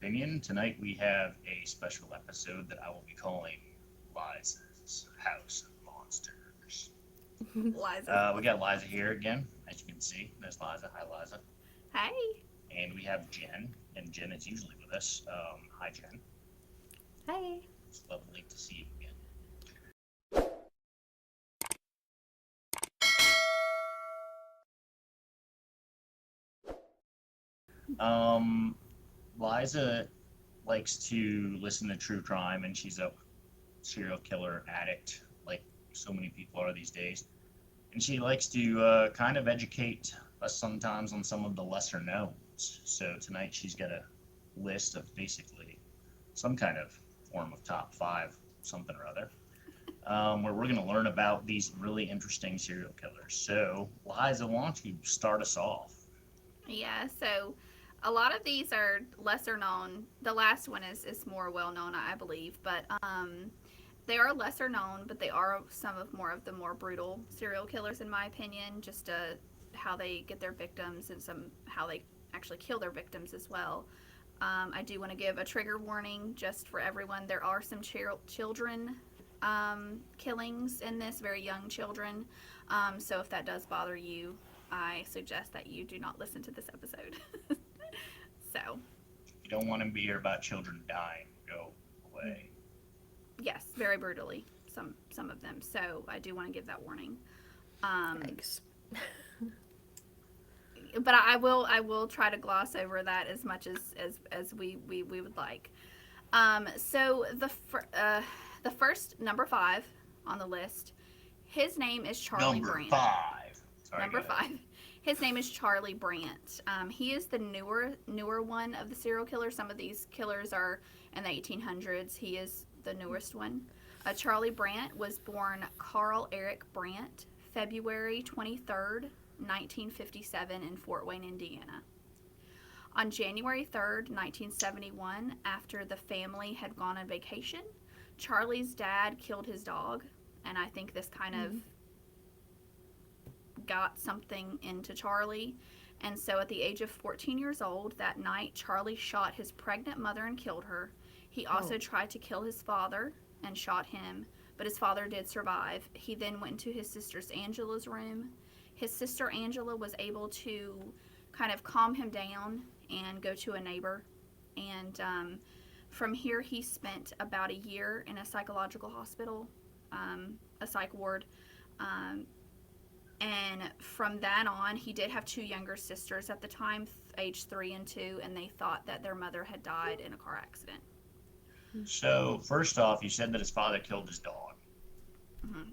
Opinion. Tonight we have a special episode that I will be calling Liza's House of Monsters. Liza's We house got of Liza here monsters. again, as you can see. There's Liza. Hi, Liza. Hey. And we have Jen, and Jen is usually with us. Hi, Jen. Hi. It's lovely to see you again. Um, Liza likes to listen to true crime, and she's a serial killer addict, like so many people are these days. And she likes to kind of educate us sometimes on some of the lesser knowns. So tonight she's got a list of basically some kind of form of top five, something or other, where we're going to learn about these really interesting serial killers. So, Liza, why don't you start us off? Yeah, so a lot of these are lesser known. The last one is more well known, I believe, but they are lesser known, but they are some of more of the more brutal serial killers, in my opinion. Just how they get their victims and some how they actually kill their victims as well. I do want to give a trigger warning just for everyone. There are some children killings in this, very young children. So if that does bother you, I suggest that you do not listen to this episode. So, You don't want to hear about children dying. Go away. yes, very brutally, some of them. So I do want to give that warning. Um, Yikes. but I will try to gloss over that as much as we would like. So the first number five on the list, his name is Charlie Number Brandt. five. Sorry, go Number ahead. five, his name is Charlie Brandt. He is the newer one of the serial killers. Some of these killers are in the 1800s. He is the newest one. Charlie Brandt was born Carl Eric Brandt, February 23rd, 1957, in Fort Wayne, Indiana. On January 3rd, 1971, after the family had gone on vacation, Charlie's dad killed his dog, and I think this kind of got something into Charlie. And so at the age of 14 years old, that night, Charlie shot his pregnant mother and killed her. He also Oh. tried to kill his father and shot him, but his father did survive. He then went into his sister's Angela's room. His sister Angela was able to kind of calm him down and go to a neighbor. And from here, he spent about a year in a psychological hospital, a psych ward. Um, and from that on, he did have two younger sisters at the time, age 3 and 2, and they thought that their mother had died in a car accident. So, first off, you said that his father killed his dog.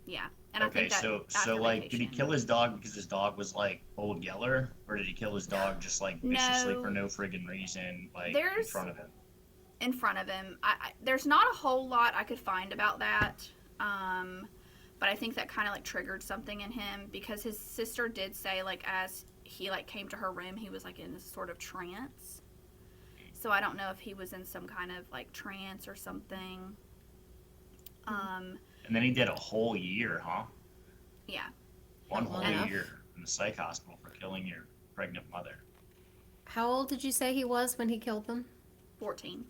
Yeah, and I Okay, think that so after like, did he vacation. kill his dog because his dog was like Old Yeller, or did he kill his dog just like viciously for No, no friggin' reason, like in there's front of him? in front of him. There's not a whole lot I could find about that, um, but I think that kind of like triggered something in him because his sister did say like as he like came to her room, he was like in this sort of trance. So I don't know if he was in some kind of like trance or something. Um, And then he did a whole year, huh? yeah, One Well whole and enough. year in the psych hospital for killing your pregnant mother. How old did you say he was when he killed them? 14.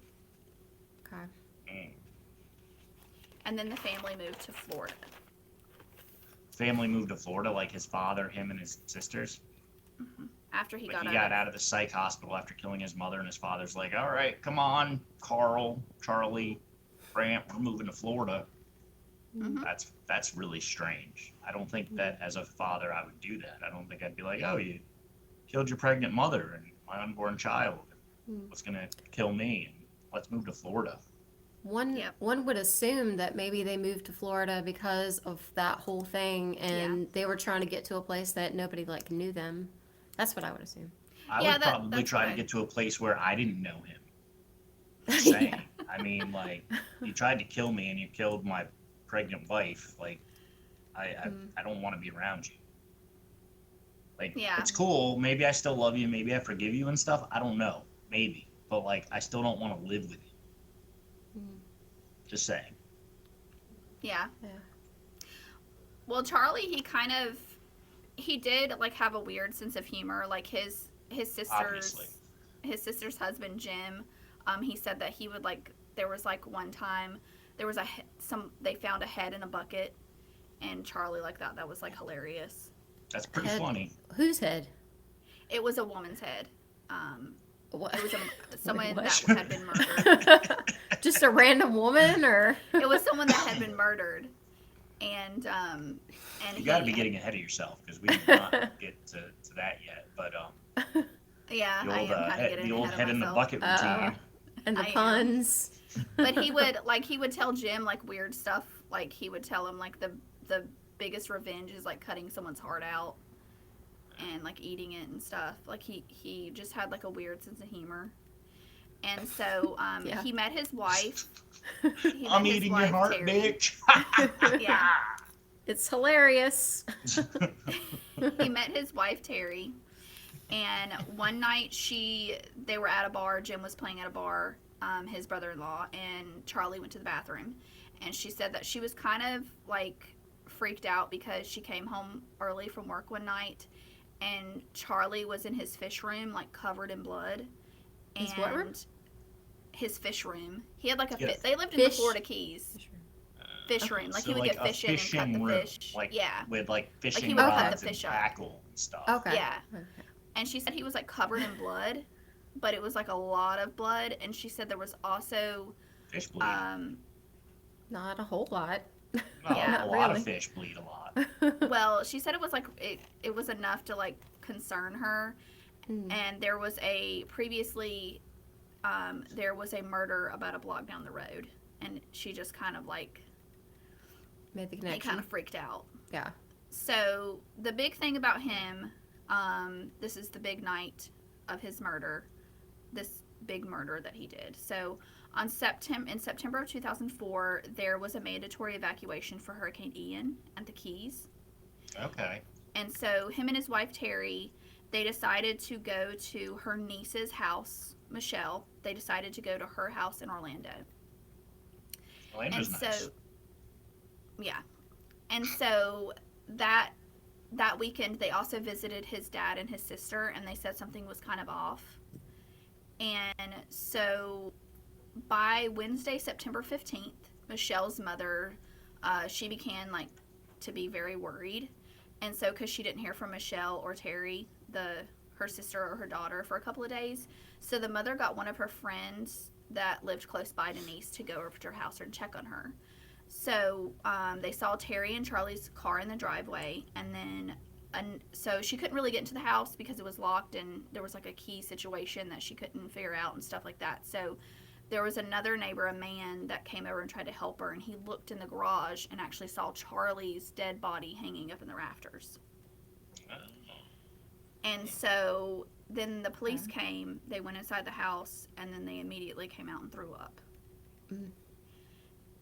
Okay. Mm. And then the family moved to Florida. Family moved to Florida, like his father, him, and his sisters. After he Like got he out got of. out of the psych hospital after killing his mother, and his father's like, "All right, come on, Carl, Charlie, Brant, we're moving to Florida." Hmm. That's really strange. I don't think that as a father I would do that. I don't think I'd be like, "Oh, you killed your pregnant mother and my unborn child. What's gonna kill me? And let's move to Florida." One Yep. one would assume that maybe they moved to Florida because of that whole thing, Yeah. and they were trying to get to a place that nobody like knew them. That's what I would assume. I Yeah, would probably that's try what to I. get to a place where I didn't know him. Just Yeah. saying. I mean, like, you tried to kill me and you killed my pregnant wife. Like, I don't want to be around you. Like, Yeah. it's cool. Maybe I still love you. Maybe I forgive you and stuff. I don't know. Maybe. But, like, I still don't want to live with you. Just saying. Yeah. Yeah. Well, Charlie, he did like have a weird sense of humor. Like his Obviously. sister's husband Jim He said that he would like there was like one time there was they found a head in a bucket, and Charlie like that was like hilarious. That's pretty Head- funny. Whose head? It was a woman's head. What? It was someone what? that had been murdered. Just a random woman, or? It was someone that had been murdered, and You got to be getting ahead of yourself because we did not get to that yet. But yeah, the I old, am kind of getting the old ahead head of in the myself. bucket routine. And the I am. puns. But he would tell Jim like weird stuff. Like he would tell him like the biggest revenge is like cutting someone's heart out and like eating it and stuff. Like he just had like a weird sense of humor. And so Yeah. he met his wife. I'm eating your heart, Terry. bitch. Yeah. It's hilarious. He met his wife Terry, and one night they were at a bar. Jim was playing at a bar, his brother-in-law, and Charlie went to the bathroom, and she said that she was kind of like freaked out because she came home early from work one night, and Charlie was in his fish room like covered in blood. His what room? His fish room. He had like a Yes. They lived in the Fish- Florida Keys. Fish room, like So he would like get fish in and cut fishing the room, fish. like Yeah. with like fishing he would cut the rods and fish up. tackle and stuff. Okay. Yeah. Okay. And she said he was like covered in blood, but it was like a lot of blood. And she said there was also, Fish bleed. Not a whole lot. yeah, a lot really. of fish bleed a lot. well, she said it was like, it was enough to like concern her. Mm. And there was there was a murder about a block down the road. And she just kind of like, Made the he connection. kind of freaked out. Yeah. So the big thing about him, this is the big night of his murder, this big murder that he did. So in September of 2004, there was a mandatory evacuation for Hurricane Ian at the Keys. Okay. And so him and his wife Terry, they decided to go to her niece's house, Michelle. They decided to go to her house in Orlando. Orlando's And nice. so, yeah. And so that weekend, they also visited his dad and his sister, and they said something was kind of off. And so by Wednesday, September 15th, Michelle's mother, she began like to be very worried. And so because she didn't hear from Michelle or Terry, her sister or her daughter, for a couple of days, so the mother got one of her friends that lived close by Denise to go over to her house and check on her. So they saw Terry and Charlie's car in the driveway, and then so she couldn't really get into the house because it was locked and there was like a key situation that she couldn't figure out and stuff like that. So there was another neighbor, a man, that came over and tried to help her, and he looked in the garage and actually saw Charlie's dead body hanging up in the rafters. And so then the police came, they went inside the house, and then they immediately came out and threw up. Mm.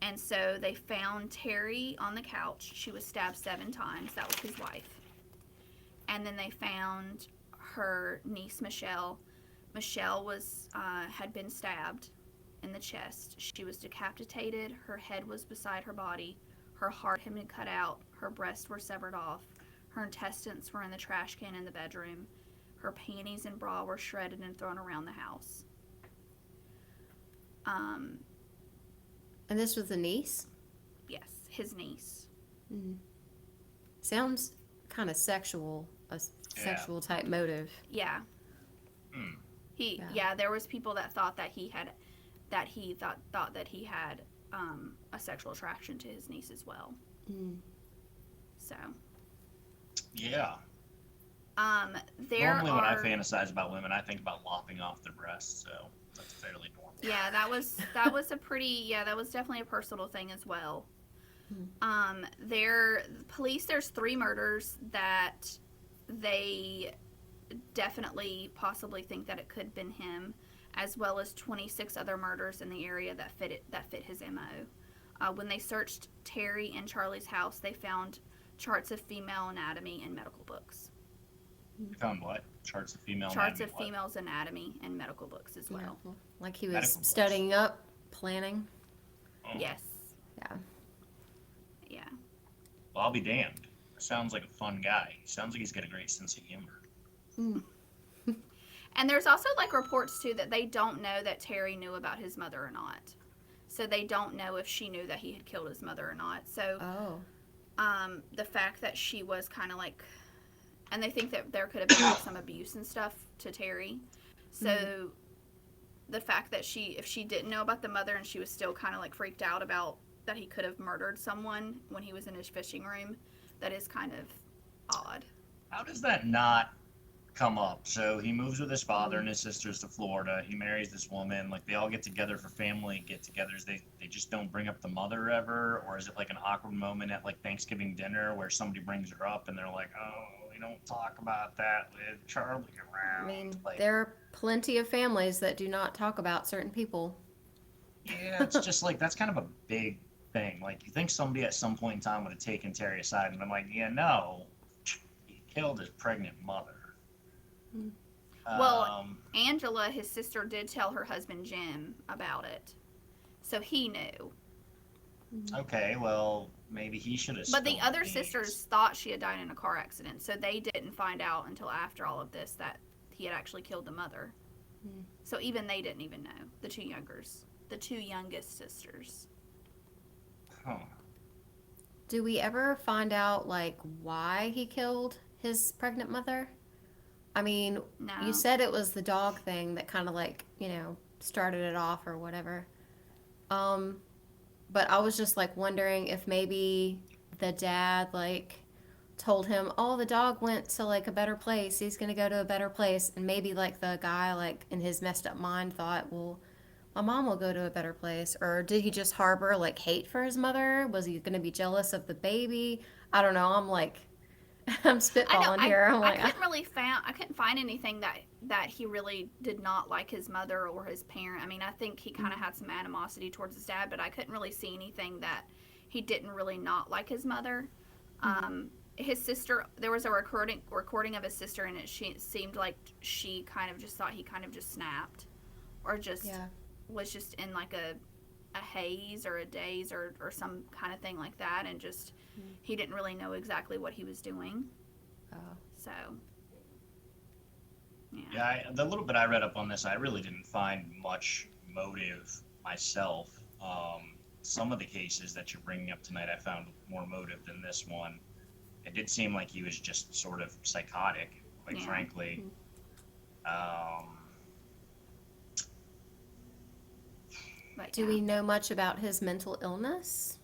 And so they found Terry on the couch. She was stabbed 7 times. That was his wife. And then they found her niece, Michelle. Michelle had been stabbed in the chest. She was decapitated. Her head was beside her body. Her heart had been cut out. Her breasts were severed off. Her intestines were in the trash can in the bedroom. Her panties and bra were shredded and thrown around the house. And this was the niece? Yes, his niece. Mm. Sounds kind of sexual, sexual type motive. Yeah. Hmm. There was people that thought that he had a sexual attraction to his niece as well. Mm. So, Yeah. there Normally, are. when I fantasize about women, I think about lopping off their breasts, so that's fairly normal. Yeah, that was definitely a personal thing as well. Hmm. There's 3 murders that they definitely possibly think that it could have been him, as well as 26 other murders in the area that fit his MO. When they searched Terry and Charlie's house, they found charts of female anatomy and medical books. You found what? Charts of female Charts anatomy, of what? females' anatomy and medical books as well. Yeah, like he was Medical books. studying up, planning. Oh. Yes. Yeah. Yeah. Well, I'll be damned. Sounds like a fun guy. Sounds like he's got a great sense of humor. Mm. And there's also like reports too that they don't know that Terry knew about his mother or not. So they don't know if she knew that he had killed his mother or not. So Oh. the fact that she was kind of like, and they think that there could have been like some abuse and stuff to Terry. So the fact that if she didn't know about the mother and she was still kind of like freaked out about that he could have murdered someone when he was in his fishing room, that is kind of odd. How does that not come up? So he moves with his father and his sisters to Florida. He marries this woman. Like, they all get together for family get-togethers. They just don't bring up the mother ever, or is it like an awkward moment at like Thanksgiving dinner where somebody brings her up and they're like, "Oh, we don't talk about that with Charlie I around." mean, Like, there are plenty of families that do not talk about certain people. yeah, it's just like that's kind of a big thing. Like, you think somebody at some point in time would have taken Terry aside and been like, "Yeah, no, he killed his pregnant mother." Well, Um, Angela, his sister, did tell her husband Jim about it. So he knew. okay, well, maybe he should have But the spilled other beans. sisters thought she had died in a car accident. So they didn't find out until after all of this that he had actually killed the mother. So even they didn't even know. The two youngest sisters. Huh. Do we ever find out, like, why he killed his pregnant mother? I mean, No. you said it was the dog thing that kind of, like, started it off or whatever. But I was just, like, wondering if maybe the dad, like, told him, oh, the dog went to, like, a better place. He's going to go to a better place. And maybe, like, the guy, like, in his messed up mind thought, well, my mom will go to a better place. Or did he just harbor, like, hate for his mother? Was he going to be jealous of the baby? I don't know. I'm like, I'm I know. spitballing here. I'm I like, couldn't find anything that he really did not like his mother or his parent. I mean, I think he kind of had some animosity towards his dad, but I couldn't really see anything that he didn't really not like his mother. His sister, there was a recording of his sister, and it seemed like she kind of just thought he kind of just snapped, or just yeah. was just in like a haze or a daze or some kind of thing like that, and just he didn't really know exactly what he was doing. Oh. So Yeah, the little bit I read up on this, I really didn't find much motive myself. Some of the cases that you're bringing up tonight, I found more motive than this one. It did seem like he was just sort of psychotic, quite Yeah. frankly. but Do yeah. we know much about his mental illness?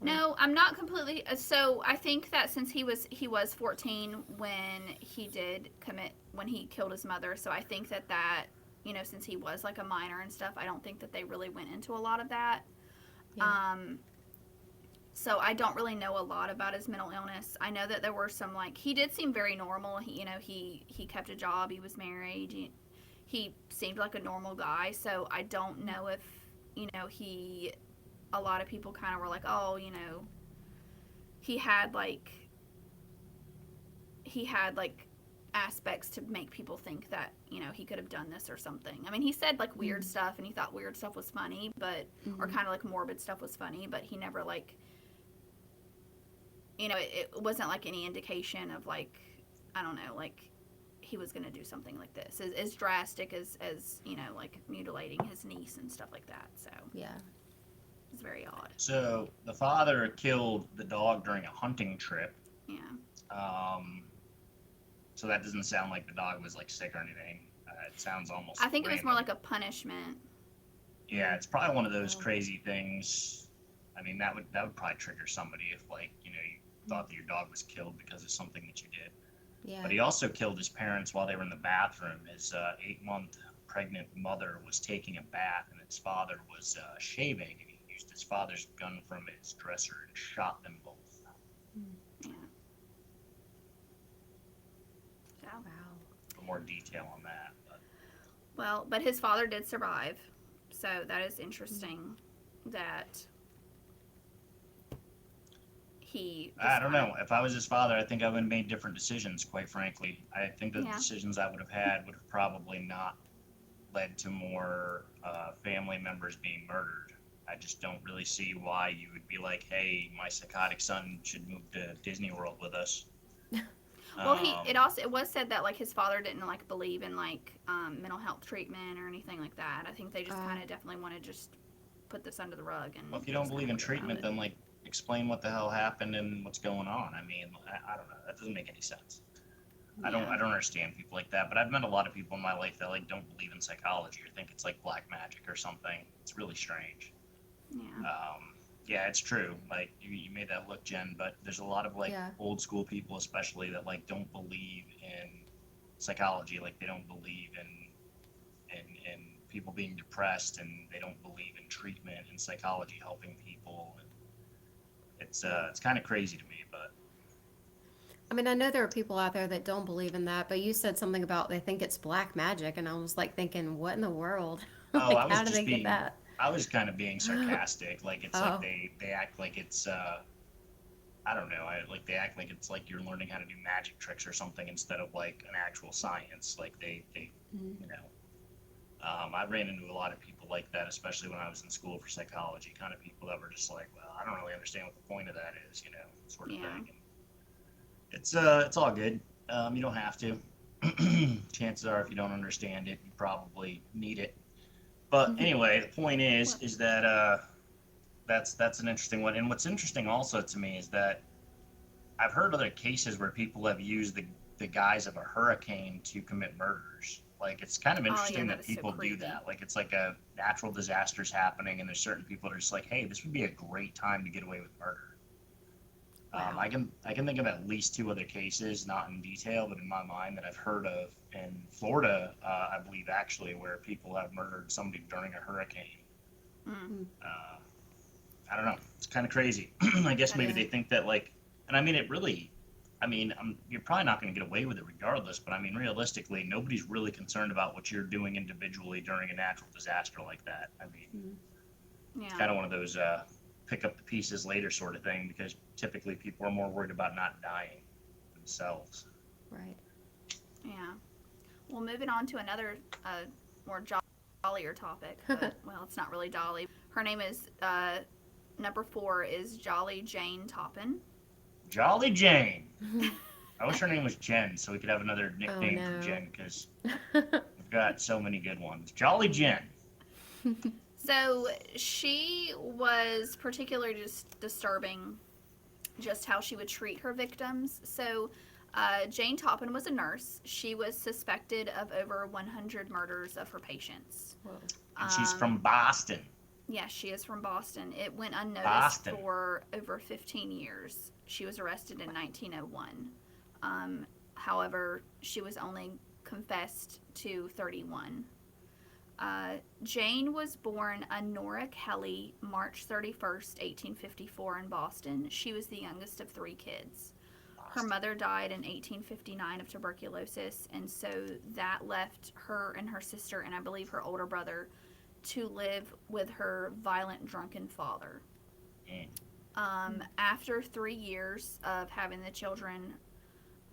No, I'm not completely. So I think that since he was 14 when he killed his mother. So I think that since he was like a minor and stuff, I don't think that they really went into a lot of that. Yeah. So I don't really know a lot about his mental illness. I know that there were some, like, he did seem very normal. He kept a job. He was married. He seemed like a normal guy. So I don't know if a lot of people kind of were like, oh, he had like aspects to make people think that he could have done this or something. I mean, he said like weird stuff, and he thought weird stuff was funny, but or kind of like morbid stuff was funny, but he never like it wasn't like any indication of like, I don't know, like he was going to do something like this as drastic as like mutilating his niece and stuff like that. So Yeah. it's very odd. So the father killed the dog during a hunting trip. Yeah. So that doesn't sound like the dog was like sick or anything. It sounds almost. I think it was more random. like a punishment. Yeah, it's probably one of those crazy things. I mean, that would probably trigger somebody if like you thought that your dog was killed because of something that you did. Yeah. But he also killed his parents while they were in the bathroom. His 8-month pregnant mother was taking a bath, and his father was shaving, and he used his father's gun from his dresser and shot them both. Yeah. So. Wow. More detail on that. But his father did survive, so that is interesting. That he. I don't know. If I was his father, I think I would have made different decisions, quite frankly. I think the decisions I would have had would have probably not led to more family members being murdered. I just don't really see why you would be like, hey, my psychotic son should move to Disney World with us. Well, Um, it was said that like his father didn't like believe in like mental health treatment or anything like that. I think they just Uh, kind of definitely want to just put this under the rug well, if and you they don't just kind believe of in forget about treatment, it. then like explain what the hell happened and what's going on. I mean, I don't know. That doesn't make any sense. Yeah. I don't understand people like that. But I've met a lot of people in my life that like don't believe in psychology or think it's like black magic or something. It's really strange. Yeah. Yeah, it's true. Like you made that look, Jen, but there's a lot of like yeah. old school people, especially that like don't believe in psychology. Like they don't believe in people being depressed, and they don't believe in treatment and psychology helping people. And it's kind of crazy to me, but I mean, I know there are people out there that don't believe in that, but you said something about they think it's black magic, and I was like thinking, what in the world? oh, Like, how do they get that? I was kind of being sarcastic. Like it's like Oh, they act like it's I don't know. Like they act like it's like you're learning how to do magic tricks or something instead of like an actual science. Like they mm, you know. I ran into a lot of people like that, especially when I was in school for psychology. Kind of people that were just like, well, I don't really understand what the point of that is, sort of Yeah. thing. And it's all good. You don't have to. Chances are, if you don't understand it, you probably need it. But anyway, the point What? is that that's an interesting one. And what's interesting also to me is that I've heard other cases where people have used the guise of a hurricane to commit murders. Like it's kind of Oh yeah, interesting that that is so people do creepy. that. Like it's like a natural disaster's happening, and there's certain people that are just like, hey, this would be a great time to get away with murder. Wow. I can think of at least two other cases, not in detail, but in my mind that I've heard of in Florida. I believe actually where people have murdered somebody during a hurricane. Mm. mm, Uh, I don't know. It's kind of crazy. I guess That maybe is. yeah, they think that like, and I mean it really. I mean, you're probably not going to get away with it regardless. But I mean, realistically, nobody's really concerned about what you're doing individually during a natural disaster like that. I mean, mm, it's Yeah. kind of one of those pick up the pieces later sort of thing because typically people are more worried about not dying themselves. right. Yeah. Well, moving on to another more jollier topic, but well, it's not really jolly. Her name is number 4 is Jolly Jane Toppin. Jolly Jane. I wish her name was Jen so we could have another Oh nickname for no. Jen because we've got so many good ones. Jolly Jen. So she was particularly just disturbing, just how she would treat her victims. So Jane Toppin was a nurse. She was suspected of over 100 murders of her patients. Whoa. And she's Um, from Boston. yeah, she is from Boston. It went unnoticed Boston. for over 15 years. She was arrested in 1901. However, she was only confessed to 31. Jane was born Honora Kelly March 31st, 1854, in Boston. She was the youngest of 3 kids. Her Boston. mother died in 1859 of tuberculosis, and so that left her and her sister, and I believe her older brother, to live with her violent, drunken father. Mm. After 3 years of having the children,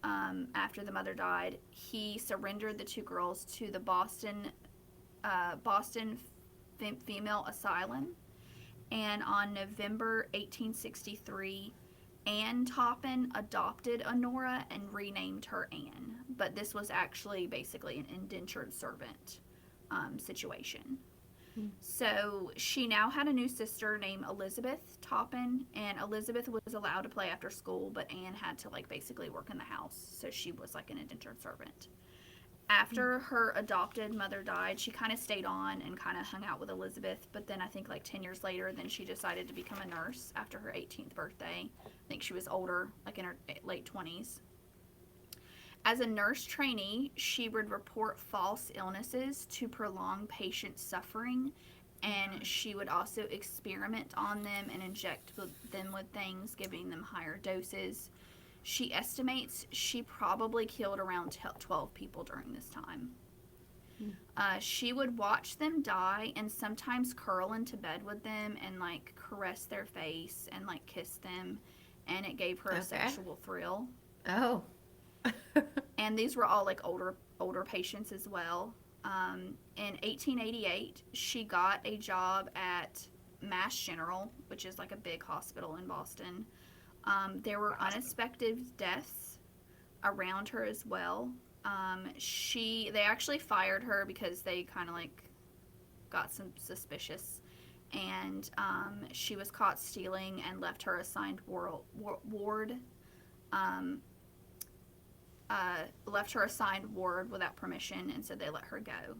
after the mother died, he surrendered the 2 girls to the Boston Female Asylum. And on November 1863, Anne Toppin adopted Honora and renamed her Anne. But this was actually basically an indentured servant situation. Mm. So she now had a new sister named Elizabeth Toppin, and Elizabeth was allowed to play after school, but Anne had to like basically work in the house, so she was like an indentured servant. After her adopted mother died, she kind of stayed on and kind of hung out with Elizabeth, but then I think like 10 years later, then she decided to become a nurse after her 18th birthday. I think she was older, like in her late 20s. As a nurse trainee, she would report false illnesses to prolong patient suffering, and she would also experiment on them and inject them with things, giving them higher doses. She estimates she probably killed around 12 people during this time. Mm. She would watch them die and sometimes curl into bed with them and like caress their face and like kiss them, and it gave her a Okay. sexual thrill. Oh. And these were all like older patients as well. In 1888, she got a job at Mass General, which is like a big hospital in Boston. There were Boston. unexpected deaths. around her as well. They actually fired her because they kind of like got some suspicious, and she was caught stealing and left her assigned ward. Um, Left her assigned ward without permission, and so they let her go.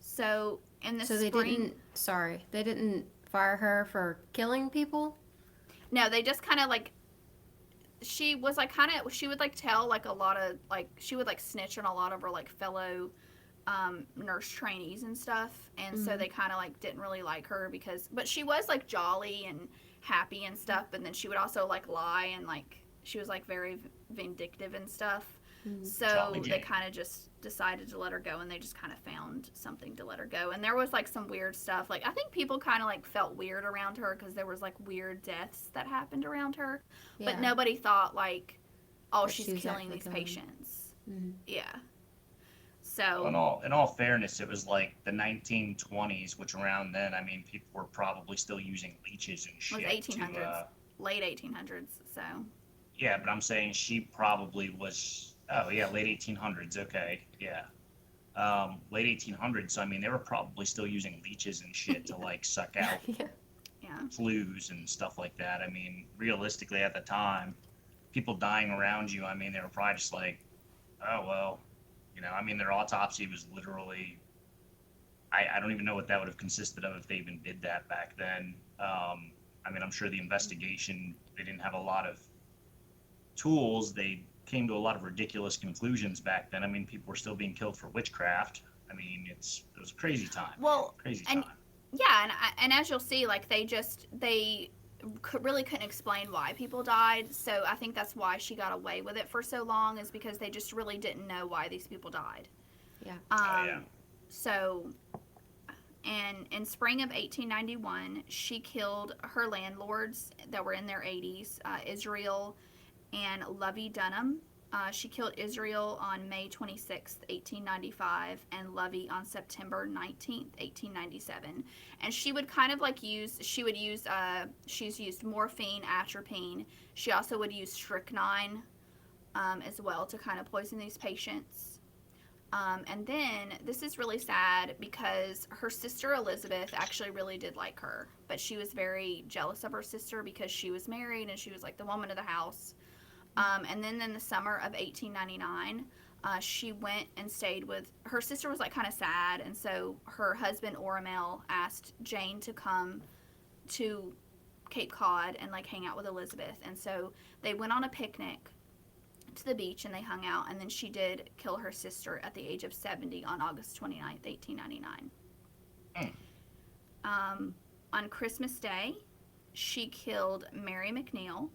So in the So spring, they didn't fire her for killing people? no, they just kind of like she was like kind of she would like tell like a lot of like she would like snitch on a lot of her like fellow nurse trainees and stuff, and so Mm-hmm. they kind of like didn't really like her because but she was like jolly and happy and stuff, but then she would also like lie and like she was like very vindictive and stuff. Mm-hmm. So Jolly they Jane. kind of just decided to let her go, and they just kind of found something to let her go. And there was like some weird stuff. Like I think people kind of like felt weird around her because there was like weird deaths that happened around her, Yeah. but nobody thought like, oh, That she's she was killing actually these killing. patients. Mm-hmm. Yeah. Well, So in all fairness, it was like the 1920s, which around then, I mean, people were probably still using leeches and it was shit to. 1800s, late 1800s. So Yeah, but I'm saying she probably was. Oh yeah, late 1800s. Okay, yeah. Late 1800s. So I mean, they were probably still using leeches and shit to like suck out Yeah. yeah, flues and stuff like that. I mean, realistically, at the time, people dying around you, I mean, they were probably just like, oh well, I mean, their autopsy was literally. I don't even know what that would have consisted of if they even did that back then. I mean, I'm sure the investigation, they didn't have a lot of tools. They came to a lot of ridiculous conclusions back then. I mean, people were still being killed for witchcraft. I mean, it was a crazy time, man. well, Crazy and time. yeah, and as you'll see, like they really couldn't explain why people died. So I think that's why she got away with it for so long, is because they just really didn't know why these people died. Yeah. Oh yeah. So, and in spring of 1891, she killed her landlords that were in their 80s, Israel and Lovey Dunham. She killed Israel on May 26th, 1895, and Lovey on September 19th, 1897. And she would kind of like she's used morphine, atropine. She also would use strychnine as well to kind of poison these patients. And then this is really sad because her sister Elizabeth actually really did like her, but she was very jealous of her sister because she was married and she was like the woman of the house. And then in the summer of 1899, she went and stayed with her sister. Was like kind of sad, and so her husband Oramel asked Jane to come to Cape Cod and like hang out with Elizabeth. And so they went on a picnic to the beach and they hung out. And then she did kill her sister at the age of 70 on August 29th, 1899. Mm. On Christmas Day, she killed Mary McNeil.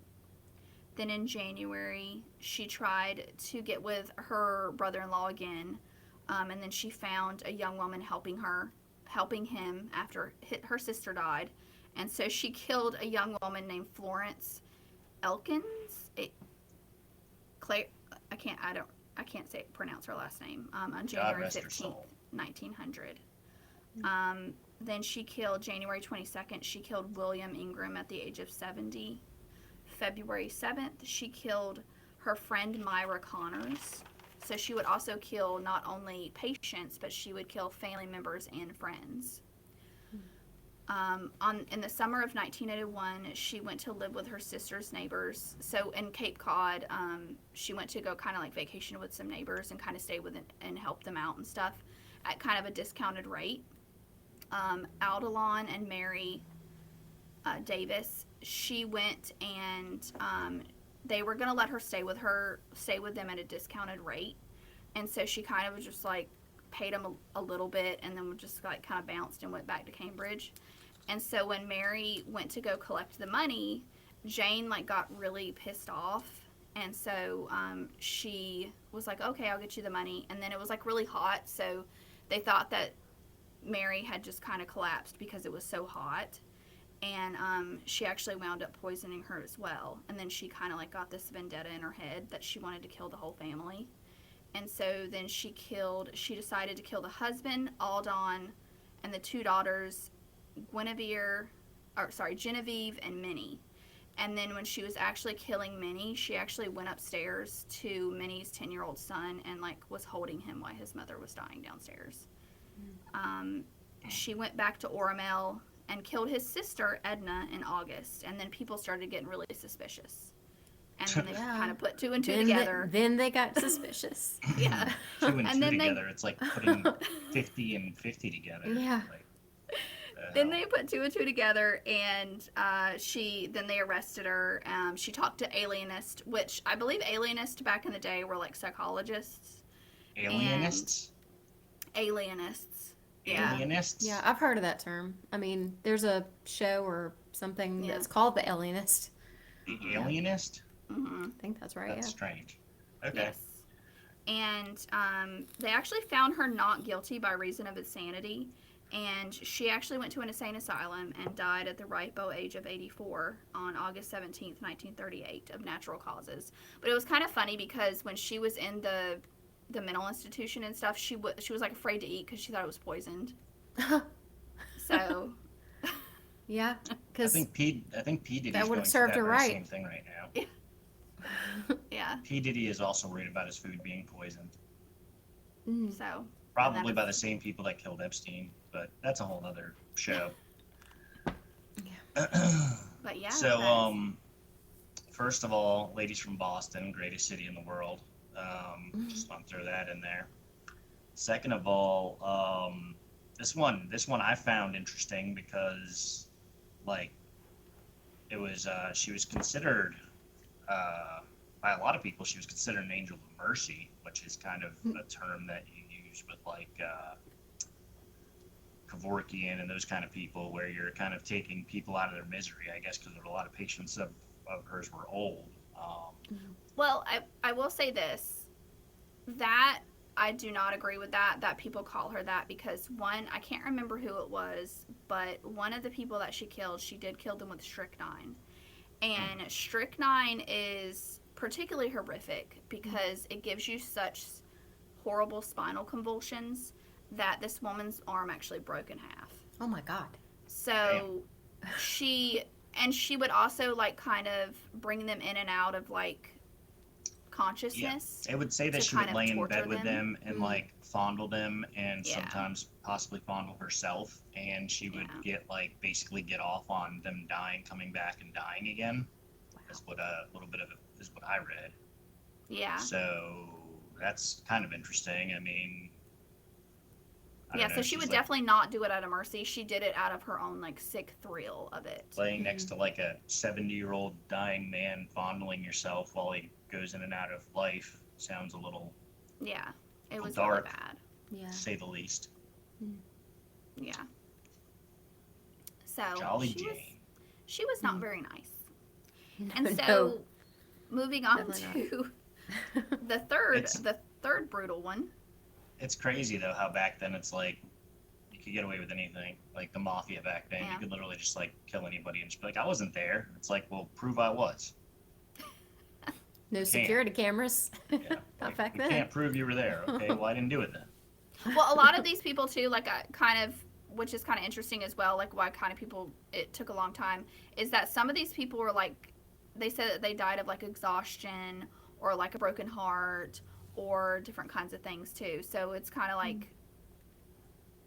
Then in January, she tried to get with her brother-in-law again, and then she found a young woman helping him after her sister died, and so she killed a young woman named Florence Elkins. Claire, I can't pronounce her last name. On God January rest her 15th, soul. 1900. Then she killed January 22nd. She killed William Ingram at the age of 70. February 7th, she killed her friend Myra Connors. So she would also kill not only patients, but she would kill family members and friends. In the summer of 1981, she went to live with her sister's neighbors. So in Cape Cod, she went to go kind of like vacation with some neighbors and kind of stay with and help them out and stuff at kind of a discounted rate. Aldalon and Mary Davis, she went and they were going to let her stay with them at a discounted rate. And so she kind of was just like paid them a little bit and then just like kind of bounced and went back to Cambridge. And so when Mary went to go collect the money, Jane like got really pissed off. And so she was like, okay, I'll get you the money. And then it was like really hot. So they thought that Mary had just kind of collapsed because it was so hot. And she actually wound up poisoning her as well. And then she kind of like got this vendetta in her head that she wanted to kill the whole family. And so then she decided to kill the husband, Aldon, and the two daughters, Genevieve and Minnie. And then when she was actually killing Minnie, she actually went upstairs to Minnie's 10-year-old son and like was holding him while his mother was dying downstairs. Um, she went back to Oromel and killed his sister Edna in August, and then people started getting really suspicious. And then they Yeah. kind of put two and two Then together. then they got suspicious. Yeah. Two and And two then they- together. It's like putting 50 and 50 together. Yeah. Like, Then they put two and two together, and then they arrested her. She talked to alienists, which I believe alienists back in the day were like psychologists. alienists. Alienists. Yeah. Alienists. Yeah, I've heard of that term. I mean, there's a show or something Yeah. that's called The Alienist. The alienist. Mm-hmm. I think that's right. That's Yeah. strange. Okay. Yes. And they actually found her not guilty by reason of insanity. And she actually went to an insane asylum and died at the ripe old age of 84 on August 17th, 1938, of natural causes. But it was kind of funny because when she was in the mental institution and stuff, she was like afraid to eat because she thought it was poisoned. So Yeah, I because think P Diddy's that would've going served through her that very right. same thing right now. yeah, P Diddy is also worried about his food being poisoned, so probably is- by the same people that killed Epstein. But that's a whole other show. but yeah. So, that's- first of all, ladies from Boston, greatest city in the world. Just want to throw that in there. Second of all, this one I found interesting because, like, it was she was considered by a lot of people. She was considered an angel of mercy, which is kind of a term that you use with like Kevorkian and those kind of people, where you're kind of taking people out of their misery, I guess, because a lot of patients of hers were old. Well, I will say this, that I do not agree with that people call her that, because one, I can't remember who it was, but one of the people that she killed, she did kill them with strychnine. And strychnine is particularly horrific because it gives you such horrible spinal convulsions that this woman's arm actually broke in half. oh my God. So she would also like kind of bring them in and out of like consciousness. It would say that to she would kind of lay in torture bed with them and like fondle them and Yeah. sometimes possibly fondle herself, and she would get like basically get off on them dying, coming back and dying again. Is what a little bit of it is what I read. Yeah. So that's kind of interesting. I mean, I Yeah, don't so know, she she's, would like, definitely not do it out of mercy. She did it out of her own like sick thrill of it. laying next to like a 70-year-old dying man, fondling yourself while he goes in and out of life sounds a little, Yeah. It Well, was dark. really bad. Yeah. to say the least. Yeah. So Jolly she was, Jane. she was not very nice. No, And so no. moving on Definitely to the third brutal one. It's crazy though how back then it's like you could get away with anything. Like the mafia back then, Yeah. you could literally just like kill anybody and just be like, I wasn't there. It's like, well, prove I was. No security cameras. Yeah. Not Like, back we then. can't prove you were there. Okay, well I didn't do it then. Well, a lot of these people too, like kind of, which is kind of interesting as well, like why kind of people, it took a long time, is that some of these people were like, they said that they died of like exhaustion or like a broken heart or different kinds of things too. So it's kind of like,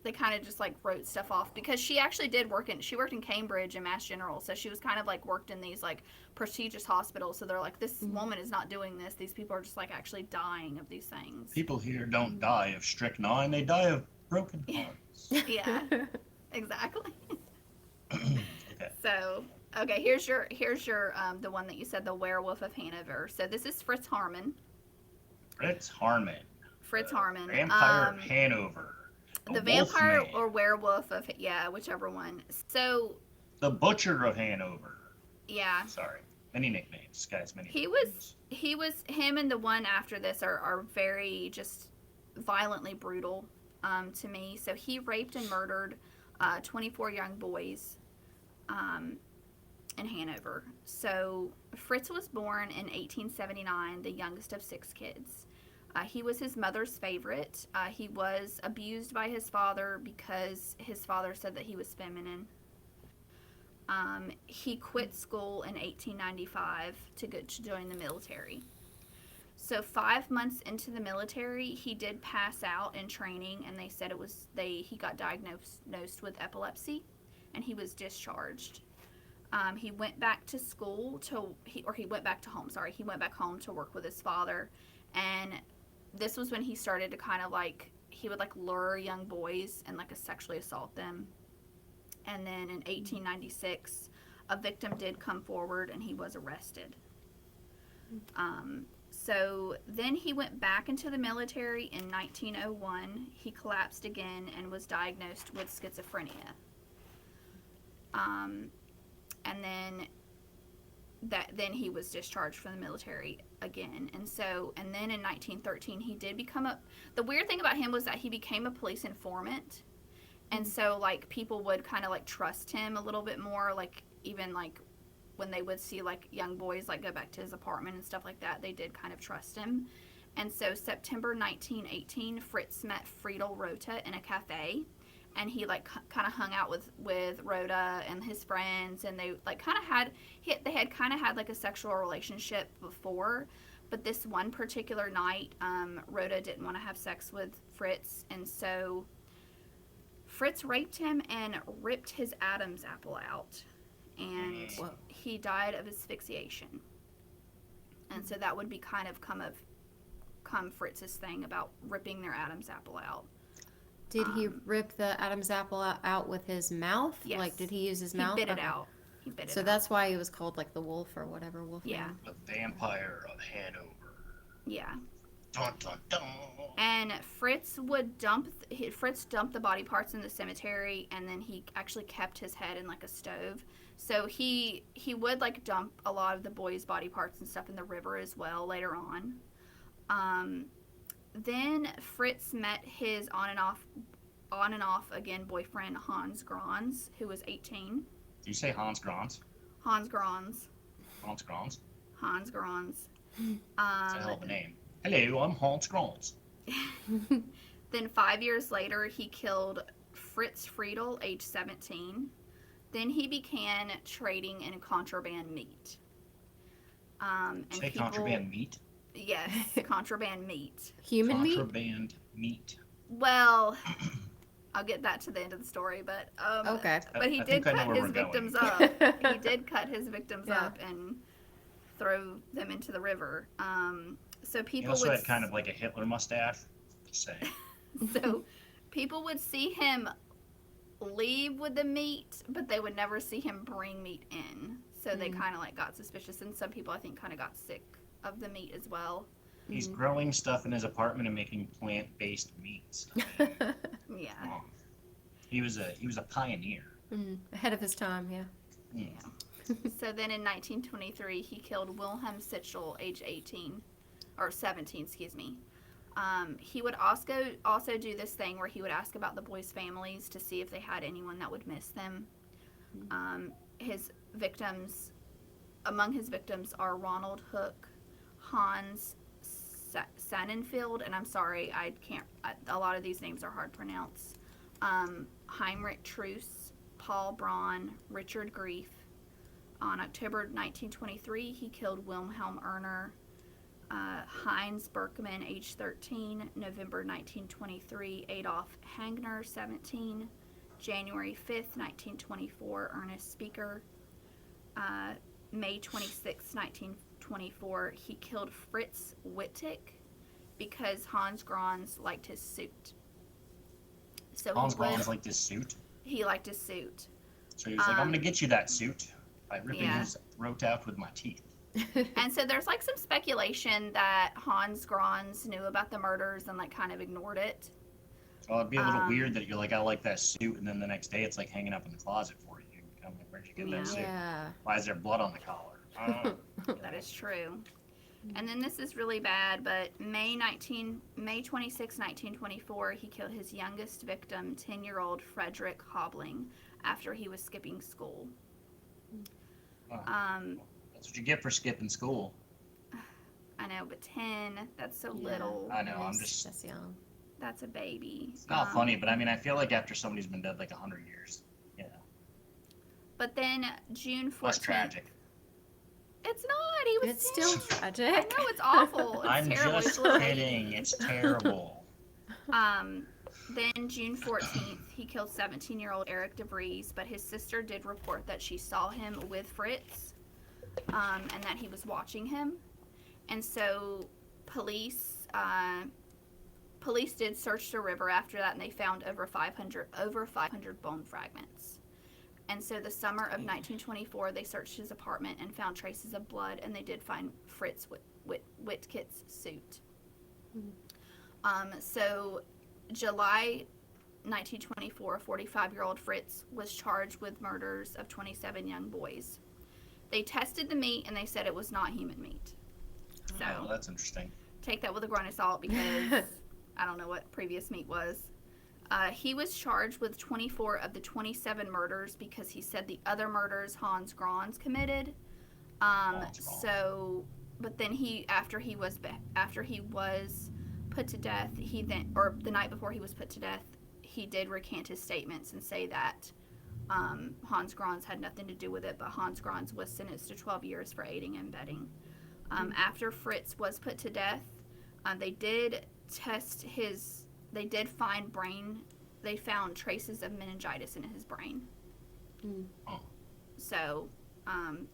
they kind of just like wrote stuff off, because she actually did she worked in Cambridge and Mass General, so she was kind of like worked in these like prestigious hospitals, so they're like, this woman is not doing this, these people are just like actually dying of these things. People here don't die of strychnine, they die of broken hearts. Yeah, exactly. Okay. So, okay, here's your the one that you said, the Werewolf of Hanover. So this is Fritz Harman. Fritz Harman. Fritz the Harman. Vampire of Hanover. The vampire Wolfman, or werewolf of, yeah, whichever one. So, the Butcher of Hanover. yeah. Sorry. Many nicknames. This guy's many He nicknames. him and the one after this are very just violently brutal to me. So he raped and murdered 24 young boys in Hanover. So Fritz was born in 1879, the youngest of 6 kids. He was his mother's favorite. He was abused by his father because his father said that he was feminine. He quit school in 1895 to join the military. So 5 months into the military, he did pass out in training, and they said he got diagnosed with epilepsy, and he was discharged. He went back to school he went back to home. Sorry, he went back home to work with his father, and this was when he started to kind of like he would like lure young boys and like sexually assault them. And then in 1896, a victim did come forward, and he was arrested. So then he went back into the military in 1901. He collapsed again and was diagnosed with schizophrenia. And then he was discharged from the military again. And then in 1913 he did become the weird thing about him was that he became a police informant. And so like people would kind of like trust him a little bit more, like even like when they would see like young boys like go back to his apartment and stuff like that, they did kind of trust him. And so September 1918, Fritz met Friedel Rotha in a cafe, and he like kind of hung out with Rhoda and his friends, and they like kind of had kind of had like a sexual relationship before, but this one particular night, Rhoda didn't want to have sex with Fritz, and so Fritz raped him and ripped his Adam's apple out, and he died of asphyxiation. And so that would be kind of come Fritz's thing about ripping their Adam's apple out. Did he rip the Adam's apple out with his mouth? Yes. Like, did he use his mouth? He bit it out. So that's why he was called, like, the wolf or whatever. Yeah. The Vampire of Hanover. Yeah. Dun, dun, dun. And Fritz dumped the body parts in the cemetery, and then he actually kept his head in, like, a stove. So he would, like, dump a lot of the boys' body parts and stuff in the river as well later on. Then Fritz met his on and off again boyfriend Hans Grons, who was 18. Do you say Hans Grons? Hans Grons. Hans Grons? Hans Grons. That's a hell of a name. Hello, I'm Hans Grons. Then 5 years later, he killed Fritz Friedel, age 17. Then he began trading in contraband meat. Say contraband meat? Yes, contraband meat. Human meat? Contraband meat. Well, I'll get that to the end of the story, but okay. But he did cut his victims up. He did cut his victims up and throw them into the river. So people he also had kind of like a Hitler mustache. Just saying. So people would see him leave with the meat, but they would never see him bring meat in. So they kind of like got suspicious, and some people I think kind of got sick of the meat as well. He's growing stuff in his apartment and making plant-based meats. Yeah. He was a pioneer. Ahead of his time, yeah. So then in 1923, he killed Wilhelm Sitchell, age 17, excuse me. He would also do this thing where he would ask about the boys' families to see if they had anyone that would miss them. Among his victims are Ronald Hook, Hans Sonnenfeld, and I'm sorry, a lot of these names are hard to pronounce. Heinrich Truss, Paul Braun, Richard Grief. On October 1923, he killed Wilhelm Erner. Heinz Berkman, age 13. November 1923, Adolf Hangner, 17. January 5th, 1924, Ernest Speaker. May 26, 1924, he killed Fritz Wittig because Hans Grons liked his suit. So Hans Grons liked his suit? He liked his suit. So he was like, I'm going to get you that suit by ripping his throat out with my teeth. And so there's like some speculation that Hans Grons knew about the murders and like kind of ignored it. Well, it'd be a little weird that you're like, I like that suit, and then the next day it's like hanging up in the closet for you. I'm like, where'd you get that suit? Yeah. Why is there blood on the collar? That is true. And then this is really bad, but May 26, 1924, he killed his youngest victim, 10-year-old Frederick Hobling, after he was skipping school. That's what you get for skipping school. I know, but 10, that's so little. I know, That's young. That's a baby. It's not funny, but I mean, I feel like after somebody's been dead like 100 years, you know. But then June 14th. Less tragic. It's not. He was It's still 10. I tragic. know, it's awful. It's I'm terrible. just He's a little kidding. baby. It's terrible. Then June 14th, he killed 17-year-old Eric DeVries, but his sister did report that she saw him with Fritz, and that he was watching him. And so police did search the river after that, and they found over 500 bone fragments. And so the summer of 1924, they searched his apartment and found traces of blood, and they did find Fritz Whitkit's suit. So July 1924, 45-year-old Fritz was charged with murders of 27 young boys. They tested the meat, and they said it was not human meat. So Oh, that's interesting. take that with a grain of salt, because I don't know what previous meat was. He was charged with 24 of the 27 murders because he said the other murders Hans Grans committed. So, but then after he was put to death, the night before he was put to death, he did recant his statements and say that Hans Grans had nothing to do with it, but Hans Grans was sentenced to 12 years for aiding and abetting. After Fritz was put to death, they did test his. They did find they found traces of meningitis in his brain. Oh. So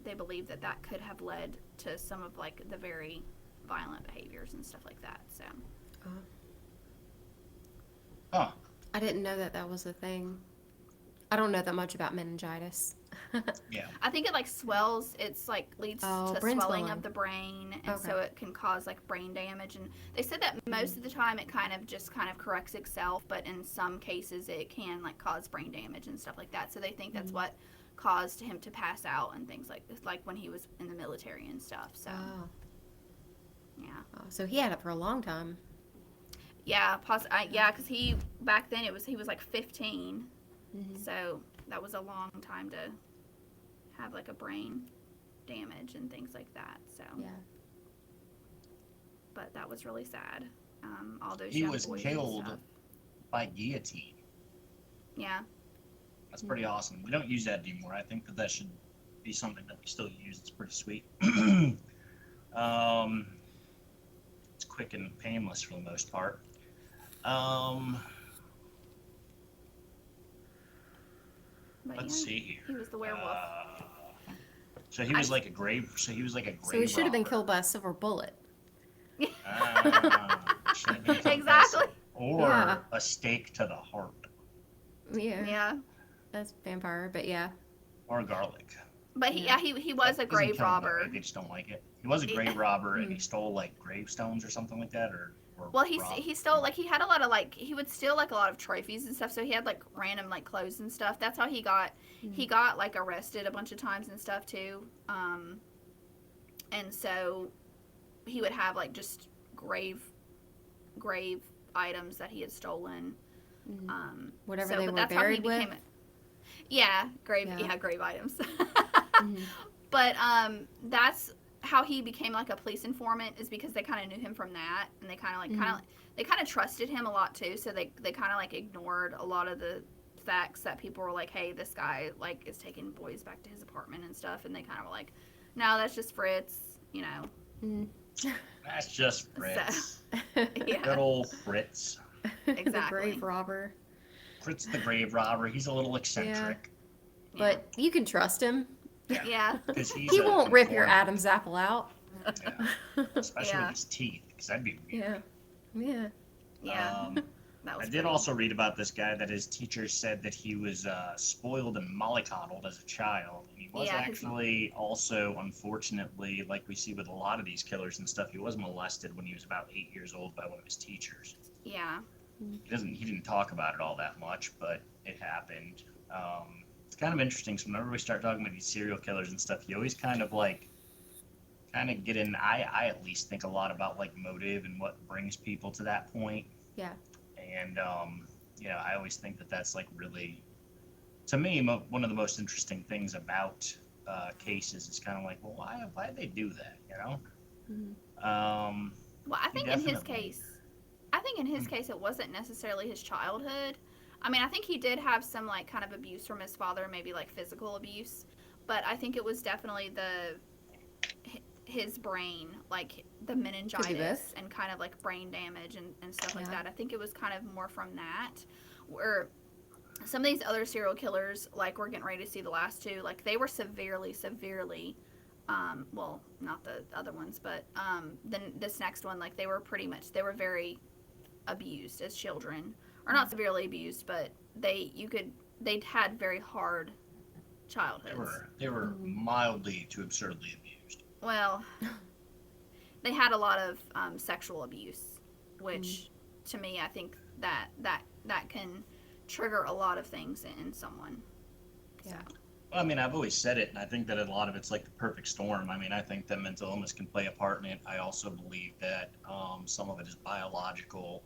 they believe that could have led to some of like the very violent behaviors and stuff like that. So. Huh. I didn't know that was a thing. I don't know that much about meningitis. Yeah. I think it like swells. It's like leads to brain swelling swelling. of the brain, and Okay. so it can cause like brain damage. And they said that most of the time it kind of corrects itself, but in some cases it can like cause brain damage and stuff like that. So they think that's what caused him to pass out and things like when he was in the military and stuff. So Oh. yeah, So he had it for a long time. yeah, because he back then he was like 15, Mm-hmm. so that was a long time to have like a brain damage and things like that. So Yeah. but that was really sad. All those He young was boys and killed stuff. by guillotine. Yeah, That's pretty awesome. We don't use that anymore. I think that should be something that we still use. It's pretty sweet. It's quick and painless for the most part. but Let's yeah, see here. he was the werewolf. So he was like a grave. So he was like a grave. So he should have been robber. killed by a silver bullet. Should have been killed by Exactly. Or Yeah. a stake to the heart, Yeah. Yeah, That's vampire, but yeah. or garlic. but he was a Doesn't grave kill them, robber. right? They just don't like it. He was a grave robber, and he stole like gravestones or something like that, or Well, he robbed. stole like he had a lot of like he would steal like a lot of trophies and stuff. So he had like random like clothes and stuff. That's how he got like arrested a bunch of times and stuff too. And so he would have like just grave items that he had stolen. Whatever So, they but were that's how he buried with. became. Yeah, grave items. But that's how he became like a police informant, is because they kind of knew him from that, and they kind of trusted him a lot too. So they kind of like ignored a lot of the facts that people were like, hey, this guy like is taking boys back to his apartment and stuff, and they kind of were like, no, that's just Fritz, you know. That's just Fritz. Good Yeah, old Fritz. The exactly. grave robber. Fritz the grave robber. He's a little eccentric. But you can trust him. Yeah. 'Cause he's He a won't rip your informant. Adam's apple out. Yeah. Especially Yeah. with his teeth, because that'd be weird. Yeah. Yeah. That was I did pretty- also read about this guy that his teacher said that he was spoiled and mollycoddled as a child. And he was Yeah, 'cause actually also, unfortunately, like we see with a lot of these killers and stuff, he was molested when he was about 8 years old by one of his teachers. Yeah. He didn't talk about it all that much, but it happened. It's kind of interesting. So whenever we start talking about these serial killers and stuff, you always kind of get in. I at least think a lot about like motive and what brings people to that point. Yeah. And I always think that that's like really, to me, one of the most interesting things about cases is kind of like, well, why did they do that? You know. Well, I think in his Definitely. case, it wasn't necessarily his childhood. I mean, I think he did have some like kind of abuse from his father, maybe like physical abuse, but I think it was definitely his brain, like the Could be meningitis both. and kind of like brain damage and stuff like Yeah. that. I think it was kind of more from that, where some of these other serial killers, like we're getting ready to see the last two, like they were severely, well, not the other ones, but then this next one, like they were very abused as children, or not severely abused, but they'd had very hard They childhoods. were they were Mhm. mildly to absurdly abused. Well, they had a lot of sexual abuse, Mm. which to me, I think that can trigger a lot of things in someone. So Yeah. Well, I mean, I've always said it, and I think that a lot of it's like the perfect storm. I mean, I think that mental illness can play a part in it. I also believe that some of it is biological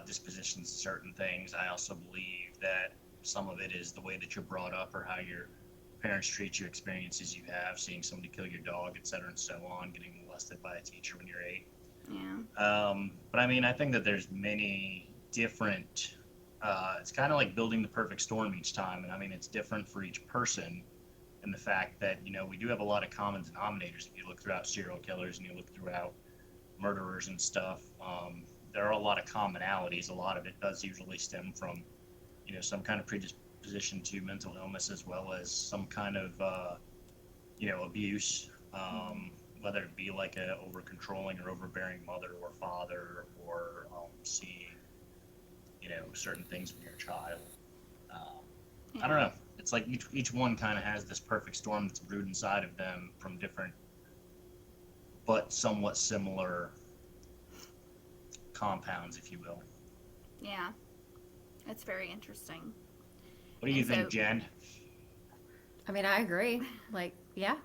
dispositions to certain things. I also believe that some of it is the way that you're brought up or how your parents treat you, experiences you have, seeing somebody kill your dog, et cetera, and so on, getting molested by a teacher when you're 8. yeah, But I mean, I think that there's many different. It's kind of like building the perfect storm each time, and I mean, it's different for each person. And the fact that we do have a lot of common denominators. If you look throughout serial killers and you look throughout murderers and stuff, there are a lot of commonalities. A lot of it does usually stem from some kind of predisposition to mental illness as well as some kind of abuse, whether it be like a over controlling or overbearing mother or father, or seeing certain things in your child. Um, I yeah, don't know. It's like each one kind of has this perfect storm that's brewed inside of them from different but somewhat similar compounds, if you will. yeah. It's very interesting. What do you And think, so, Jen? I mean, I agree. Like, yeah,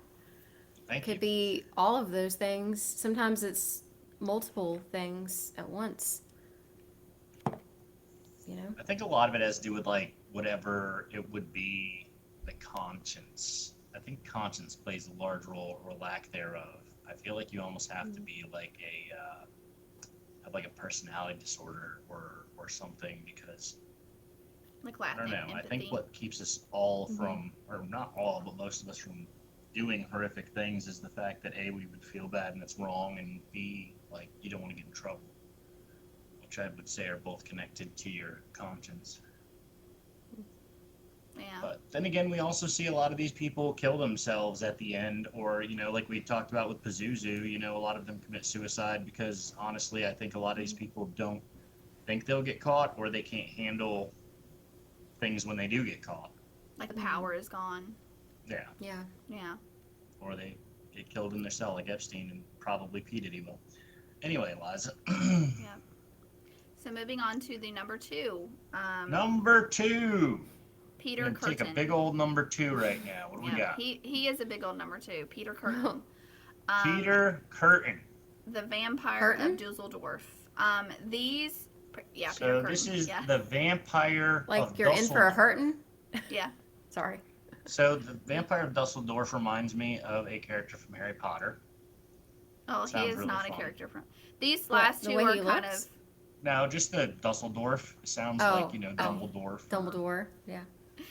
Thank could you. be all of those things. Sometimes it's multiple things at once, you know? I think a lot of it has to do with like whatever it would be, the conscience. I think conscience plays a large role or lack thereof. I feel like you almost have to Mm. be like have like a personality disorder or something because like I don't lacking know. I think empathy. what keeps us all Mhm. from, or not all, but most of us from doing horrific things is the fact that A, we would feel bad and it's wrong, and B, like you don't want to get in trouble, which I would say are both connected to your conscience. Yeah, But then again, we also see a lot of these people kill themselves at the end, or like we talked about with Pazuzu. A lot of them commit suicide because honestly, I think a lot of these people don't think they'll get caught, or they can't handle things when they do get caught. like the Mhm. power is gone. Yeah, Yeah. Yeah. or they get killed in their cell like Epstein and probably P Diddy will. Anyway, Liza, Yeah. So moving on to the number two, number two. We're Peter gonna take a big Curtin. old number two right now. What do we Yep, got? he is a big old number two, Peter Curtin. Um, Peter Curtin. the Vampire of Curtain? Dusseldorf. Yeah, Peter So this Curtin. is Yeah, the Vampire of Like you're in for a Dusseldorf. hurtin'? yeah. Sorry. So the Vampire of Dusseldorf reminds me of a character from Harry Potter. Oh, he Sounds is really not a fun. character from. These What? last The two way are he kind of looks? No, just the Dusseldorf. It sounds like Oh, oh, Dumbledore or Dumbledore. Yeah. now.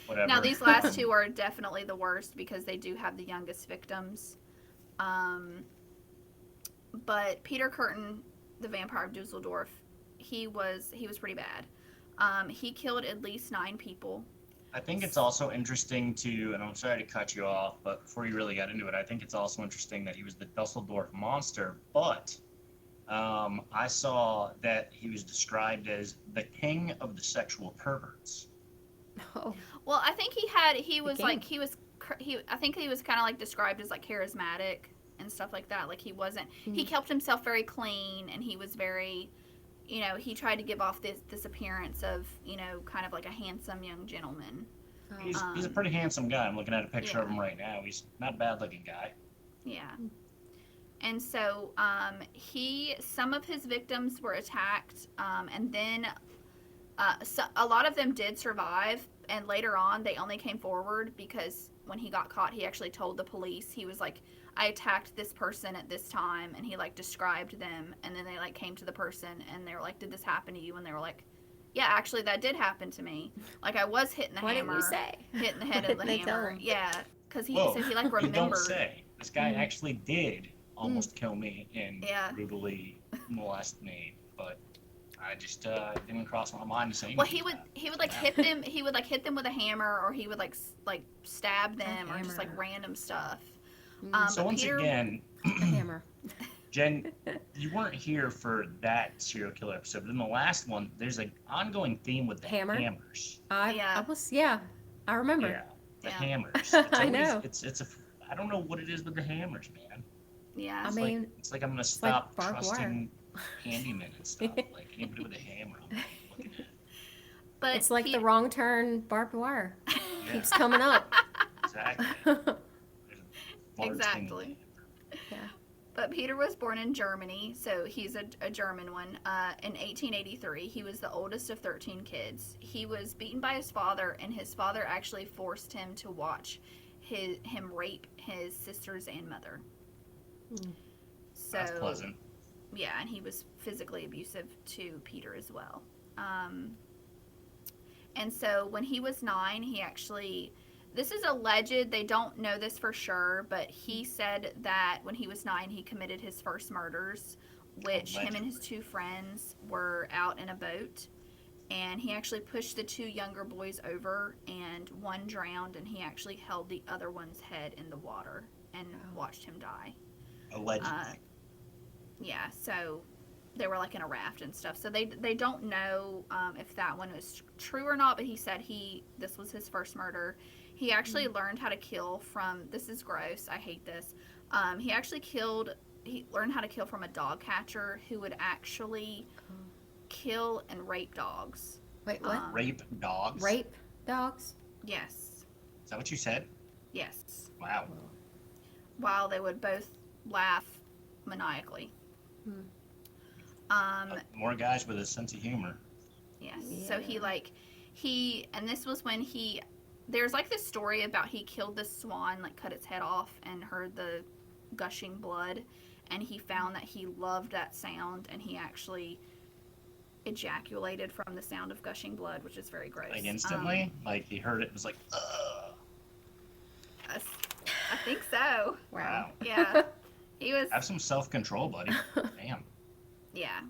whatever. These last two are definitely the worst because they do have the youngest victims. Um, but Peter Curtin, the Vampire of Dusseldorf, he was pretty bad. He killed at least 9 people. I think it's also interesting to, and I'm sorry to cut you off, but before you really got into it, I think it's also interesting that he was the Dusseldorf monster, but I saw that he was described as the king of the sexual perverts. Oh. Well, I think he The was king. like I think he was kind of like described as like charismatic and stuff like that. Like he Mm. kept himself very clean and he was very, he tried to give off this appearance of, kind of like a handsome young gentleman. Oh. He's a Um, pretty handsome guy. I'm looking at a picture of yeah, him right now. He's not a bad looking guy. yeah. And so some of his victims were attacked, and then a lot of them did survive. And later on, they only came forward because when he got caught, he actually told the police. He was like, "I attacked this person at this time," and he like described them. And then they like came to the person and they were like, "Did this happen to you?" And they were like, Yeah, actually, that did happen to me. Like, I was hitting the What didn't you hammer, say? hitting the head of the They tell hammer. him. Yeah, because Whoa, so he like you don't remembered. say. This guy actually did almost kill me and Yeah. brutally molest me, but I just didn't cross my mind to say Well, anything about it. he would So like now, hit them. He would like hit them with a hammer, or he would like like stab them, or just like hammer. random stuff. so But once Peter, again, The hammer. Jen, you weren't here for that serial killer episode, but in the last one, there's an ongoing theme with the Hammer? hammers. I Yeah. was, yeah, I remember. Yeah, the Yeah. hammers. It's I always, know. it's a, I don't know what it is with the hammers, man. yeah, I It's mean, it's like I'm gonna like stop barbed wire. trusting handymen and stuff. Like anybody with a hammer, I'm not looking at. but It's like the wrong turn barbed wire. Yeah, Keeps coming up. exactly. There's a large thing with Exactly. the Yeah. But Peter was born in Germany, so he's a German one. In 1883, he was the oldest of 13 kids. He was beaten by his father, and his father actually forced him to watch him rape his sisters and mother. So That's pleasant. yeah, and he was physically abusive to Peter as well. And so when he was 9, he actually, this is alleged, they don't know this for sure, but he said that when he was 9, he committed his first murders, which him and his Allegedly. 2 friends were out in a boat. And he actually pushed the 2 younger boys over, and one drowned, and he actually held the other one's head in the water and watched him die. Allegedly. Yeah, so they were like in a raft and stuff. So they don't know if that one was true or not. But he said this was his first murder. He actually learned how to kill from. This is gross. I hate this. He actually learned how to kill from a dog catcher who would actually kill and rape dogs. Wait, what? Rape dogs. Rape dogs? Yes. Is that what you said? Yes. Wow. While they would both laugh maniacally. More guys with a sense of humor. Yes. So and this was when there's like this story about he killed this swan, like cut its head off and heard the gushing blood, and he found that he loved that sound, and he actually ejaculated from the sound of gushing blood, which is very gross. Like instantly? Like he heard it was like, ugh. I think so. Wow. Yeah. He was. Have some self-control, buddy. Damn. Yeah.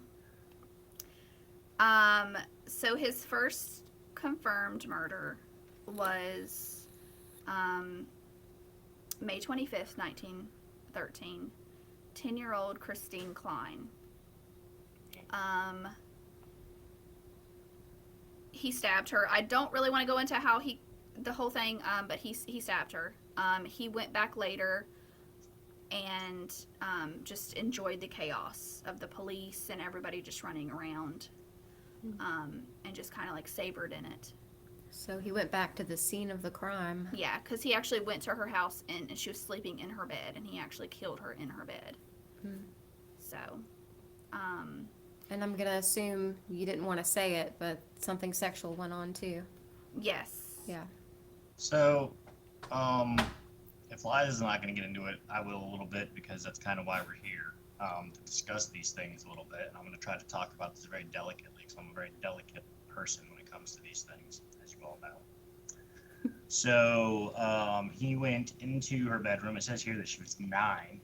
So his first confirmed murder was May 25th, 1913. 10-year-old Christine Klein. He stabbed her. I don't really want to go into the whole thing, but he stabbed her. He went back later and just enjoyed the chaos of the police and everybody just running around, and just kind of like savored in it. So he went back to the scene of the crime. Yeah, because he actually went to her house and she was sleeping in her bed, and he actually killed her in her bed. So, And I'm going to assume you didn't want to say it, but something sexual went on too. yes. Yeah. So, if Liza's not going to get into it, I will a little bit because that's kind of why we're here, to discuss these things a little bit. And I'm going to try to talk about this very delicately because I'm a very delicate person when it comes to these things, as you all know. So, he went into her bedroom. It says here that she was 9.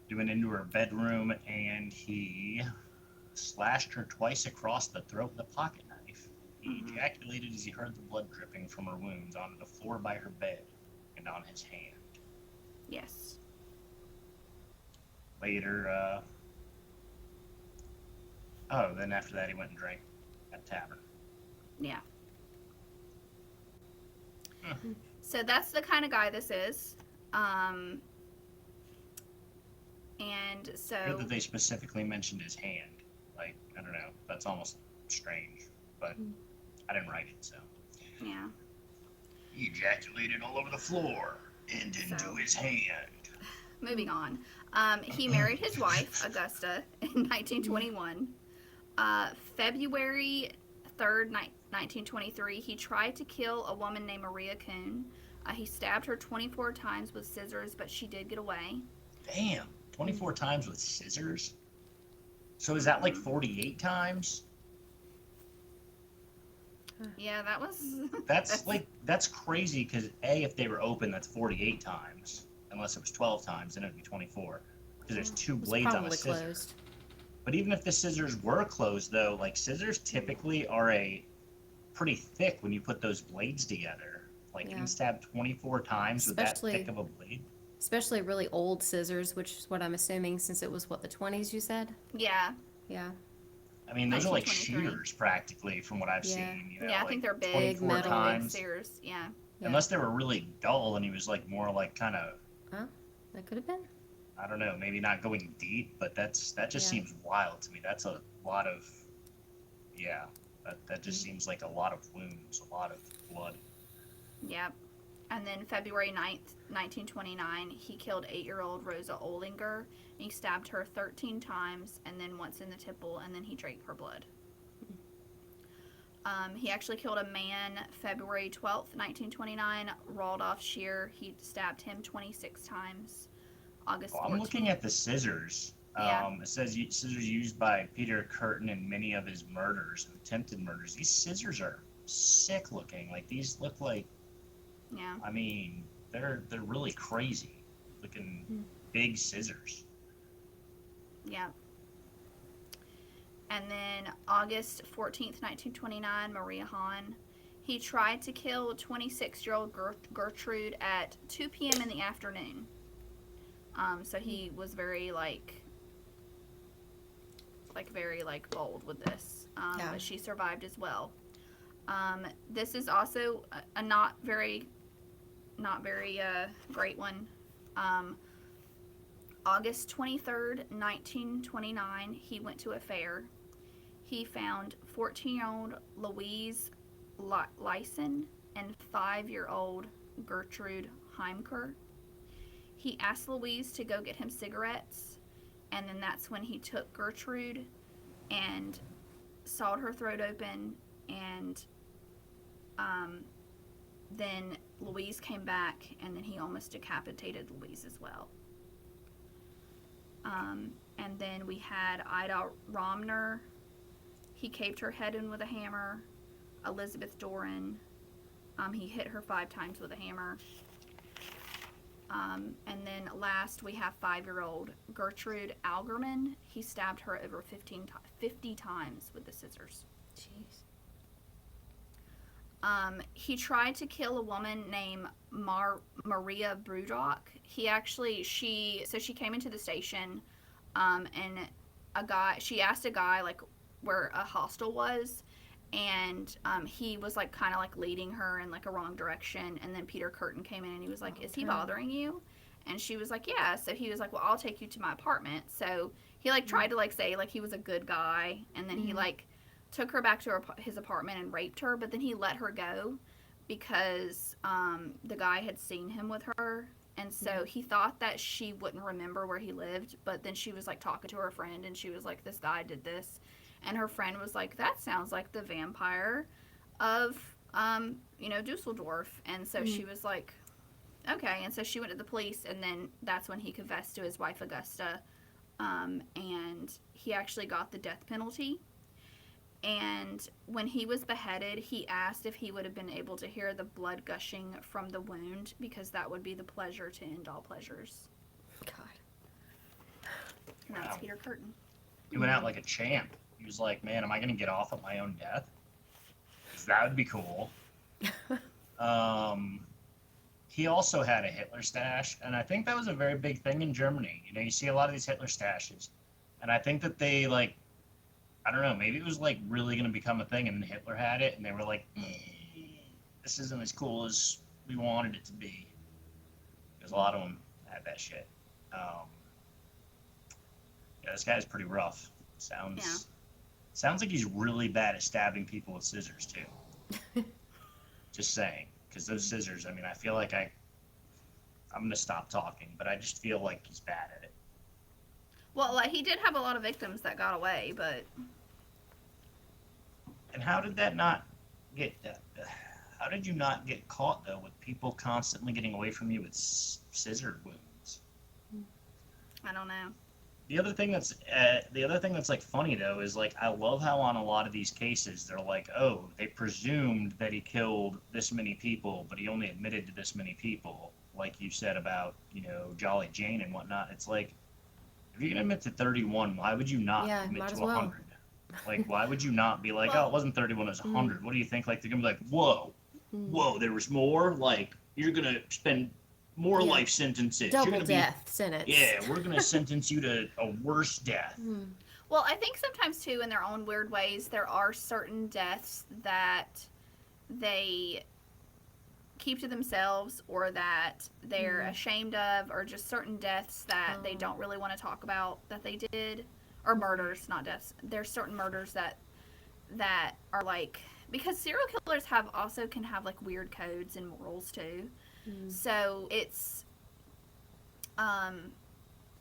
He went into her bedroom and he slashed her twice across the throat with a pocket knife. He ejaculated as he heard the blood dripping from her wounds onto the floor by her bed and on his hand. Yes. Later, then after that he went and drank at a tavern. Yeah. So that's the kind of guy this is. And so. Good that they specifically mentioned his hand. Like, I don't know, that's almost strange, but I didn't write it, so. Yeah. He ejaculated all over the floor and into his hand. Moving on. He married his wife, Augusta, in 1921. February 3rd, 1923, he tried to kill a woman named Maria Kuhn. He stabbed her 24 times with scissors, but she did get away. Damn, 24 times with scissors? So is that like 48 times? Yeah, that was. That's crazy because if they were open, that's 48 times. Unless it was 12 times, then it'd be 24 because there's two It was blades on a probably scissor. closed. But even if the scissors were closed, though, like scissors typically are a pretty thick when you put those blades together. Like you Yeah. can stab 24 times with that thick Especially of a blade. especially really old scissors, which is what I'm assuming since it was what, the 20s you said? Yeah, Yeah. I mean, those are like 1923. shears practically from what I've Yeah. seen. You know, Yeah, I like think they're big, 24 metal. like big times. sears. Yeah. Yeah. Unless they were really dull and he was like more like kind of, Huh? That could have been. I don't know, maybe not going deep, but that just Yeah. seems wild to me. That's a lot of, yeah, that just seems like a lot of wounds, a lot of blood. Yep. And then February 9th, 1929, he killed 8-year-old Rosa Olinger. He stabbed her 13 times and then once in the temple, and then he drank her blood. He actually killed a man February 12th, 1929, Raldolph Shear. He stabbed him 26 times. August 14th. I'm looking at the scissors. Yeah. It says scissors used by Peter Curtin in many of his murders, attempted murders. These scissors are sick looking. Like these look like, Yeah. I mean, they're really crazy looking big scissors. Yeah. And then August 14th, 1929, Maria Hahn. He tried to kill 26-year-old Gertrude at 2 p.m. in the afternoon. So he was very very bold with this. Yeah. But she survived as well. This is also a not very great one. August 23rd, 1929, he went to a fair. He found 14-year-old Louise Lyson and 5-year-old Gertrude Heimker. He asked Louise to go get him cigarettes, and then that's when he took Gertrude and sawed her throat open, and then Louise came back, and then he almost decapitated Louise as well. And then we had Ida Romner. He caved her head in with a hammer. Elizabeth Doran. He hit her 5 times with a hammer. And then last we have 5-year-old Gertrude Algerman. He stabbed her over 50 times with the scissors. Jeez. He tried to kill a woman named Maria Brudock. She came into the station, and she asked a guy like where a hostel was, and he was like kind of like leading her in like a wrong direction, and then Peter Curtin came in and he was like, "Is he bothering you?" And she was like, "Yeah." So he was like, "Well, I'll take you to my apartment." So he like tried to like say like he was a good guy, and then he like took her back to his apartment and raped her, but then he let her go because the guy had seen him with her, and so he thought that she wouldn't remember where he lived, but then she was like talking to her friend, and she was like, "This guy did this," and her friend was like, "That sounds like the vampire of Dusseldorf," and so she was like, "Okay," and so she went to the police, and then that's when he confessed to his wife Augusta, and he actually got the death penalty. And when he was beheaded, he asked if he would have been able to hear the blood gushing from the wound, because that would be the pleasure to end all pleasures. God. And that's Wow. Peter Curtin. He went out like a champ. He was like, "Man, am I gonna get off at my own death? 'Cause that would be cool." He also had a Hitler stash, and I think that was a very big thing in Germany. You know, you see a lot of these Hitler stashes, and I think that they like, I don't know, maybe it was like really going to become a thing, and then Hitler had it, and they were like, "This isn't as cool as we wanted it to be." Because a lot of them had that shit. Yeah, this guy's pretty rough. Sounds like he's really bad at stabbing people with scissors too. Just saying, because those scissors. I mean, I feel like I'm gonna stop talking, but I just feel like he's bad at it. Well, like, he did have a lot of victims that got away, but And how did that not get? How did you not get caught though, with people constantly getting away from you with scissor wounds? I don't know. the other thing that's like funny though is like I love how on a lot of these cases they're like, oh, they presumed that he killed this many people, but he only admitted to this many people. Like you said about Jolly Jane and whatnot. It's like if you can admit to 31, why would you not Yeah, admit might to as well. 100? Like why would you not be like, oh, it Well, wasn't 31, it was Mm, 100? What do you think? Like they're gonna be like, whoa, mm. whoa, there was more. Like you're gonna spend more Yeah, life sentences. You're double gonna be death sentence. yeah, we're gonna sentence you to a worse death. Mm, well, I think sometimes too, in their own weird ways, there are certain deaths that they keep to themselves or that they're mm. ashamed of, or just certain deaths that they Oh, don't really want to talk about that they did, or mm, murders, not deaths. There's certain murders that are like, because serial killers have also can have like weird codes and morals too. mm. So it's um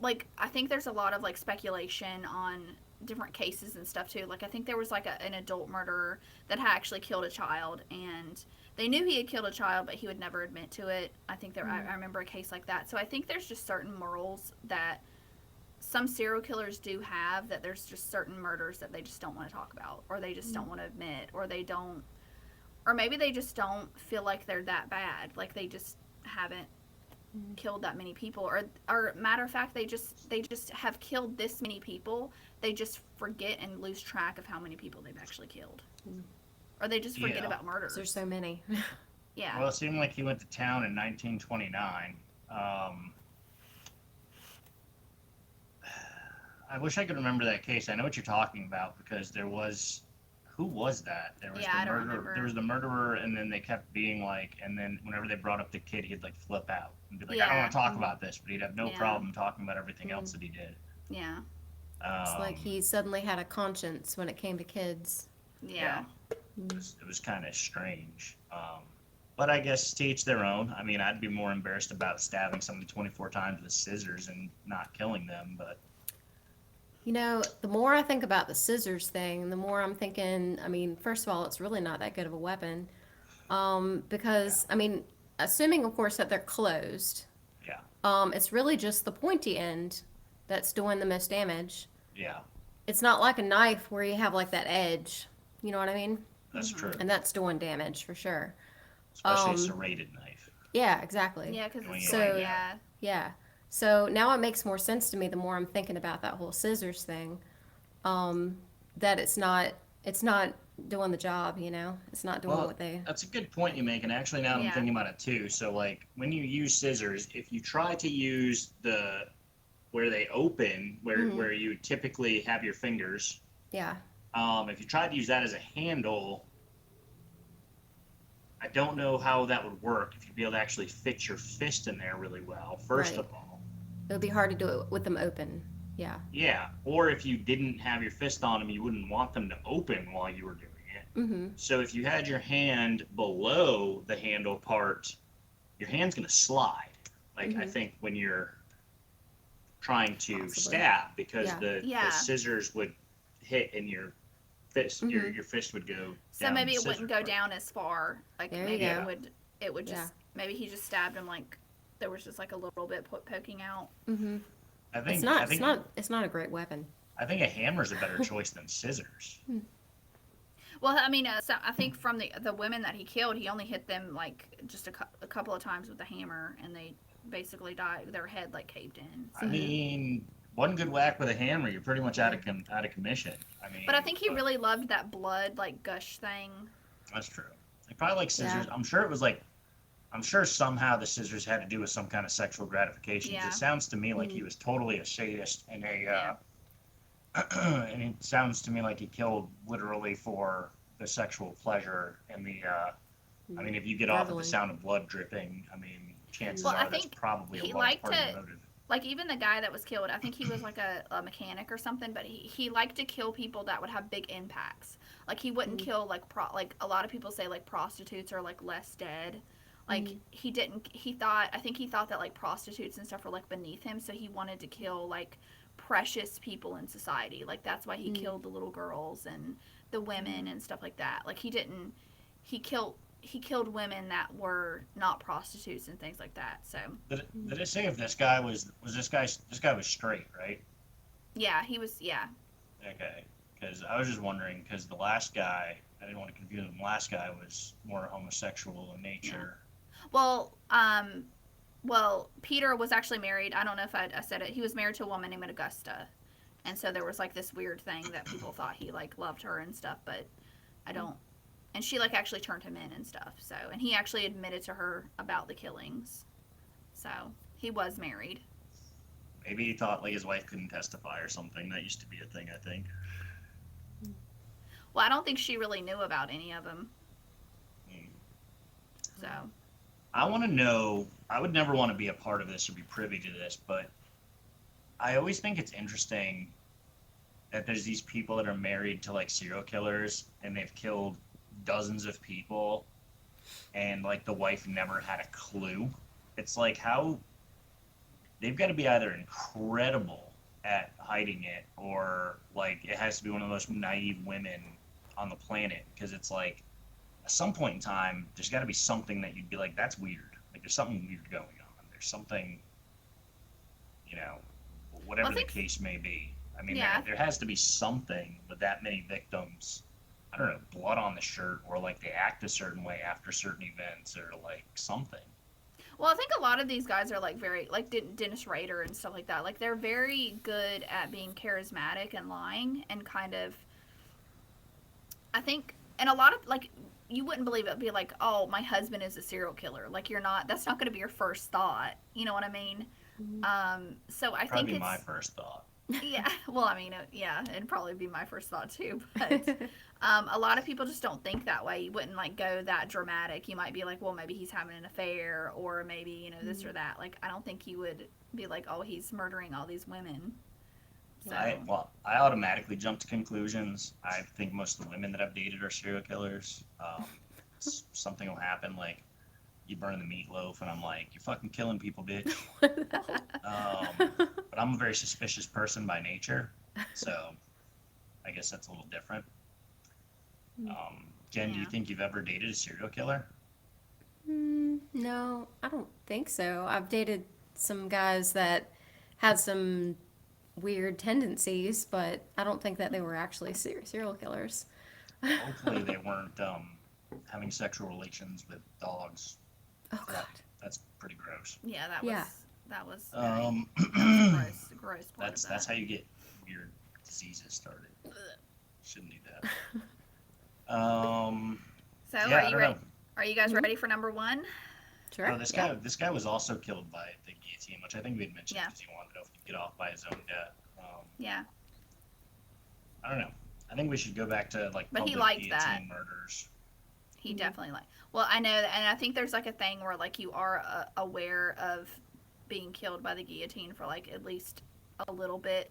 like I think there's a lot of like speculation on different cases and stuff too. Like I think there was like an adult murderer that had actually killed a child, and they knew he had killed a child, but he would never admit to it. I think I Mm. remember a case like that. So I think there's just certain morals that some serial killers do have, that there's just certain murders that they just don't want to talk about, or they just Mm. don't want to admit, or they don't, or maybe they just don't feel like they're that bad. Like they just haven't Mm. killed that many people, or matter of fact they just have killed this many people, they just forget and lose track of how many people they've actually killed, Mm. or they just forget Yeah. about 'Cause there's murders. so many. Yeah. Well, it seemed like he went to town in 1929. Um, I wish I could remember that case. I know what you're talking about because there was, who was that? There was Yeah, the I don't murderer. There remember. was the murderer, and then they kept being like, and then whenever they brought up the kid, he'd like flip out and be like, "I don't Yeah. want to talk Mm. about this," but he'd have no Yeah. problem talking about everything else Mm. that he did. Yeah. It's like Um, he suddenly had a conscience when it came to kids. Yeah. yeah, it was kind of strange. But I guess to each their own. I mean, I'd be more embarrassed about stabbing somebody 24 times with scissors and not killing them, but You know, the more I think about the scissors thing, the more I'm thinking, I mean, first of all, it's really not that good of a weapon. yeah, Because, I mean, assuming, of course, that they're closed, yeah, it's really just the pointy end that's doing the most damage. yeah, It's not like a knife where you have like that edge. You know what I mean? that's Mhm. true. And that's doing damage for sure. Especially a Um, serrated knife. yeah, exactly. Yeah, because Doing it's it like, like So, that. yeah. yeah. So now it makes more sense to me the more I'm thinking about that whole scissors thing. Um, that it's not doing the job, you know? It's not doing Well, what they that's a good point you make, and actually now that I'm Yeah. thinking about it too. So like when you use scissors, if you try to use the where they open, where Mhm. where you typically have your fingers, yeah. if you tried to use that as a handle, I don't know how that would work if you'd be able to actually fit your fist in there really well, first Right. of all. It would be hard to do it with them open. Yeah. Yeah, or if you didn't have your fist on them, you wouldn't want them to open while you were doing it. Mhm. So if you had your hand below the handle part, your hand's going to slide. Like I Mhm. think when you're trying to Possibly. stab, because Yeah. the Yeah. scissors would hit and your fist, Mhm. your fist would go So down maybe the it wouldn't scissors go part. down as far. Like There you maybe go. it would Yeah. just, maybe he just stabbed him, like there was just like a little bit poking out. Mhm. I It's think I not. It's think not. It's not a great weapon. I think a hammer's a better choice than scissors. Well, I mean, so I think from the women that he killed, he only hit them like just a couple of times with the hammer, and they basically died. Their head like caved in. I So. mean, one good whack with a hammer, you're pretty much Yeah. out of commission. I mean, But I think he but really loved that blood like gush thing. that's true. Like probably like Yeah. scissors. I'm sure it was like I'm sure somehow the scissors had to do with some kind of sexual gratification. 'Cause Yeah. it sounds to me like he Mhm. was totally a sadist and Yeah. and it sounds to me like he killed literally for the sexual pleasure and the. I mean, if you get off at the Reveling. sound of blood dripping, I mean, chances Well, I are that's think probably a he large liked part of to, the motive. like even the guy that was killed. I think he was like a mechanic or something. But he liked to kill people that would have big impacts. Like he wouldn't Mhm. kill like a lot of people say like prostitutes are like less dead. Like Mhm. he didn't. He thought, I think he thought that like prostitutes and stuff were like beneath him. So he wanted to kill like precious people in society. Like that's why he Mhm. killed the little girls and the women and stuff like that. Like he didn't. He killed women that were not prostitutes and things like that. So Did it say if this guy was this guy was straight, right? Yeah, he was. Yeah. Okay, because I was just wondering, because the last guy, I didn't want to confuse him. The last guy was more homosexual in Yeah. nature. Well, Peter was actually married. I don't know if I said it. He was married to a woman named Augusta, and so there was like this weird thing that people thought he like loved her and stuff, but I don't. And she like actually turned him in and stuff. So, and he actually admitted to her about the killings. So he was married. Maybe he thought like his wife couldn't testify or something. That used to be a thing, I think. Well, I don't think she really knew about any of them. Hmm. So I want to know. I would never want to be a part of this or be privy to this, but I always think it's interesting that there's these people that are married to like serial killers and they've killed dozens of people, and like the wife never had a clue. It's like how they've got to be either incredible at hiding it or like it has to be one of the most naive women on the planet, because it's like at some point in time there's got to be something that you'd be like, that's weird, like there's something weird going on, there's something, you know, well, whatever the case may be. I mean, yeah, there has to be something with that many victims. I don't know, blood on the shirt, or like they act a certain way after certain events, or like something. well, I think a lot of these guys are like very like Dennis Rader and stuff like that. Like they're very good at being charismatic and lying and kind of. I think, and a lot of like you wouldn't believe it. It'd be like, oh, my husband is a serial killer. Like you're not. That's not going to be your first thought. You know what I mean? So I think Probably it's my first thought. yeah. Well, I mean, yeah, it'd probably be my first thought too. But a lot of people just don't think that way. You wouldn't like go that dramatic. You might be like, well, maybe he's having an affair, or maybe this or that. Like, I don't think you would be like, oh, he's murdering all these women. So I automatically jump to conclusions. I think most of the women that I've dated are serial killers. Something will happen, like you burn the meatloaf, and I'm like, you're fucking killing people, bitch. But I'm a very suspicious person by nature, so I guess that's a little different. Jen, do you Yeah. think you've ever dated a serial killer? No, I don't think so. I've dated some guys that had some weird tendencies, but I don't think that they were actually serial killers. Hopefully, they weren't having sexual relations with dogs. Oh God. That's pretty gross. yeah, Yeah. that was Um, gross. The gross part of that. that's how you get weird diseases started. Shouldn't do that. So Yeah, are I you don't ready? know. Are you guys ready for number one? Sure. Oh, this guy was also killed by the guillotine, which I think we had mentioned Yeah. because he wanted to get off by his own death. Yeah. I don't know. I think we should go back to like But he public liked that. guillotine murders. He definitely like. Well, I know that, and I think there's like a thing where like you are aware of being killed by the guillotine for like at least a little bit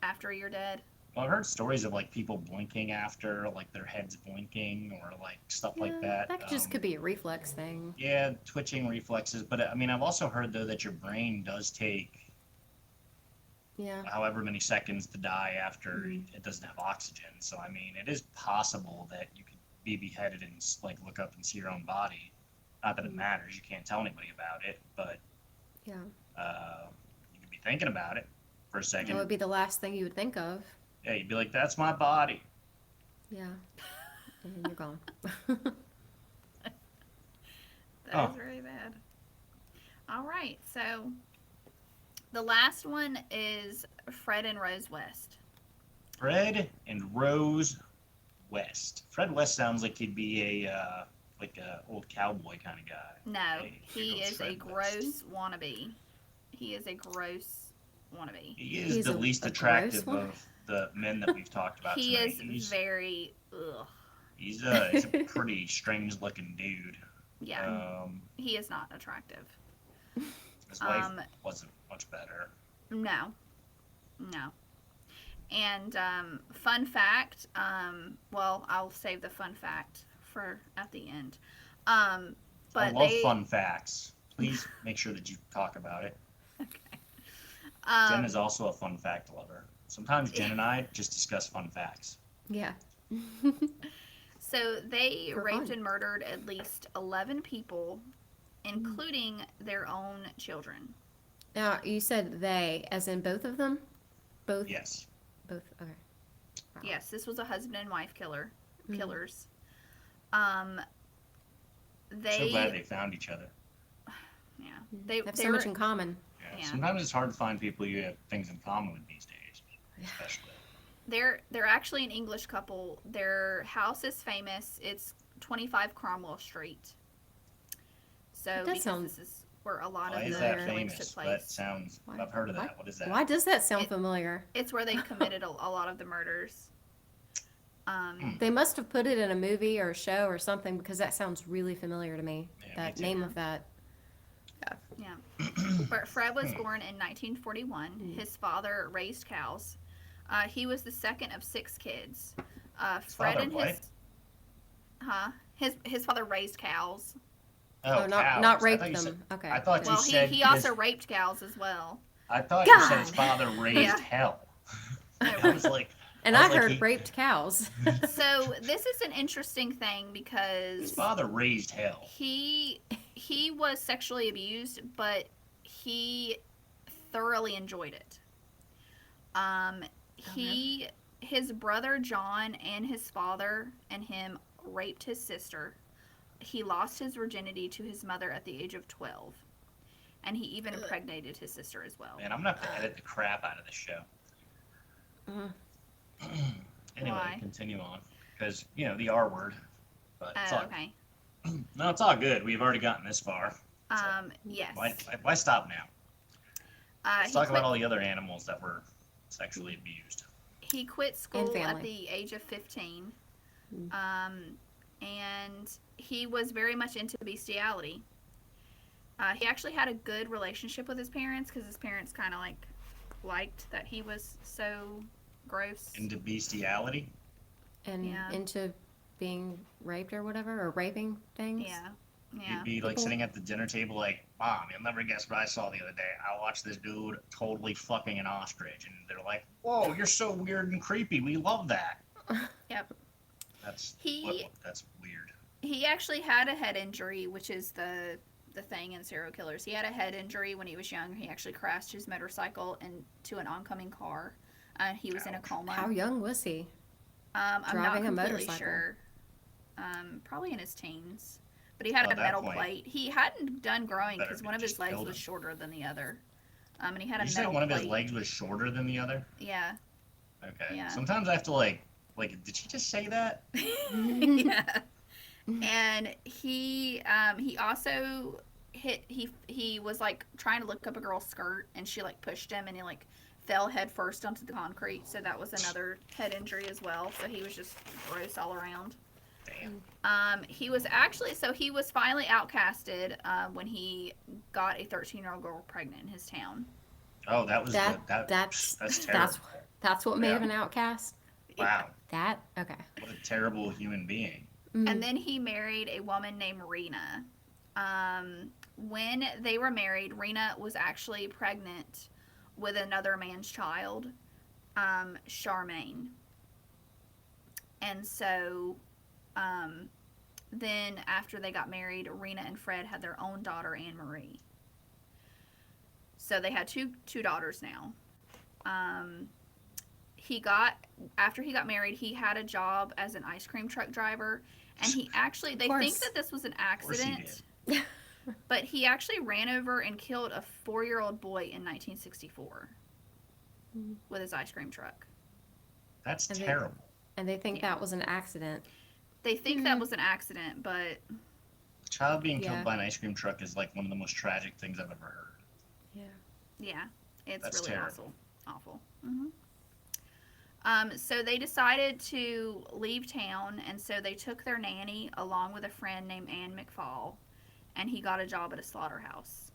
after you're dead. Well, I've heard stories of like people blinking after, like their heads blinking, or like stuff like that. That just could be a reflex thing. Yeah, twitching reflexes. But I mean, I've also heard though that your brain does take Yeah. however many seconds to die after it doesn't have oxygen. So I mean, it is possible that you could be beheaded and like look up and see your own body. Not that it matters; you can't tell anybody about it, but Yeah. you could be thinking about it for a That second. would be the last thing you would think of. Yeah, you'd be like, "That's my body." Yeah. And you're gone. That is very bad. All right, so the last one is Fred and Rose West. Fred and Rose West. Fred West sounds like he'd be a like a old cowboy kind of guy. No, Hey, he here goes is a Fred West. gross wannabe. He is a gross wannabe. He is He's the a least gross attractive one? of the men that we've talked about He tonight. is very ugh. He's a pretty strange looking dude. Yeah, he is not attractive. His wife wasn't much better. No, no. And fun fact. Well, I'll save the fun fact for at the end. I But love they fun facts. Please make sure that you talk about it. okay. Jen is also a fun fact lover. Sometimes Jen and I just discuss fun facts. Yeah. So they For raped fun. and murdered at least 11 people, including their own children. Now, you said they, as in both of them? Both. Yes. Both. Okay. Wow. Yes, this was a husband and wife Mhm. killers. So glad They they found each other. yeah They have they so were much in common. Yeah. Yeah. Sometimes it's hard to find people you have things in common with these days, Yeah. especially. they're actually an English couple. Their house is famous. It's 25 Cromwell Street. So That does because sound. this is where a lot Why of is the that familiar. killings took famous? That place. sounds. Why? I've heard of Why? that. What is that? Why does that sound It- familiar? It's where they committed a lot of the murders. They must have put it in a movie or a show or something because that sounds really familiar to me. Yeah, That me too. name of that. Yeah. Fred was born in 1941. His father raised cows. He was the second of 6 kids. Fred father and what? his father raised cows. Oh, not cows. not I raped thought you them. said- Okay. I thought Well, you said he also raped cows as well. I thought you said his God. father raised Yeah. hell. No, I was like, And I I was like, heard he- raped cows. So this is an interesting thing his because father raised hell. he was sexually abused, but he thoroughly enjoyed it. His brother John and his father and him raped his sister. He lost his virginity to his mother at the age of 12, and he even impregnated his sister as well. Man, I'm gonna have to edit the crap out of this show. Anyway, Why? continue on, because the R word. But it's Oh, all, okay. no, it's all good. We've already gotten this far. Yes. Why stop now? Let's He talk about quit- all the other animals that were sexually abused. He quit school at family. the age of 15. And he was very much into bestiality. He actually had a good relationship with his parents because his parents kind of liked that he was so gross. Into bestiality? And Yeah. into being raped or whatever, or raping things. Yeah. You'd be like People- sitting at the dinner table like, Mom, you'll never guess what I saw the other day. I watched this dude totally fucking an ostrich. And they're like, whoa, you're so weird and creepy. We love that. Yep. That's weird. He actually had a head injury, which is the thing in serial killers. He had a head injury when he was young. He actually crashed his motorcycle into an oncoming car. He was in a Ouch. coma. How young was he? I'm not driving a completely motorcycle? sure. Probably in his teens. But he had Well, a at that metal point, plate. He hadn't done growing better because be one of his just legs killed was him. shorter than the other. And he had a You metal said one of his plate. legs was shorter than the other? Yeah. Okay. Yeah. Sometimes I have to did she just say that? Yeah. And he also he was trying to look up a girl's skirt and she pushed him and he fell head first onto the concrete, so that was another head injury as well. So he was just gross all around. Damn. He was finally outcasted when he got a 13-year-old girl pregnant in his town. Oh, that was That's terrible. that's what made Yeah. him an outcast. Wow. That okay. What a terrible human being. And then he married a woman named Rena. When they were married, Rena was actually pregnant with another man's child, Charmaine. And so, then after they got married, Rena and Fred had their own daughter, Anne Marie. So they had two daughters now. After he got married, he had a job as an ice cream truck driver, and they think course. that this was an course he accident, but he actually ran over and killed a 4-year-old boy in 1964 with his ice cream truck. That's And they- terrible. And they think Yeah. that was an accident. They think that was an accident, but A child being Yeah. killed by an ice cream truck is one of the most tragic things I've ever heard. Yeah. yeah, it's That's really terrible. awful. So they decided to leave town, and so they took their nanny along with a friend named Anne McFall, and he got a job at a slaughterhouse.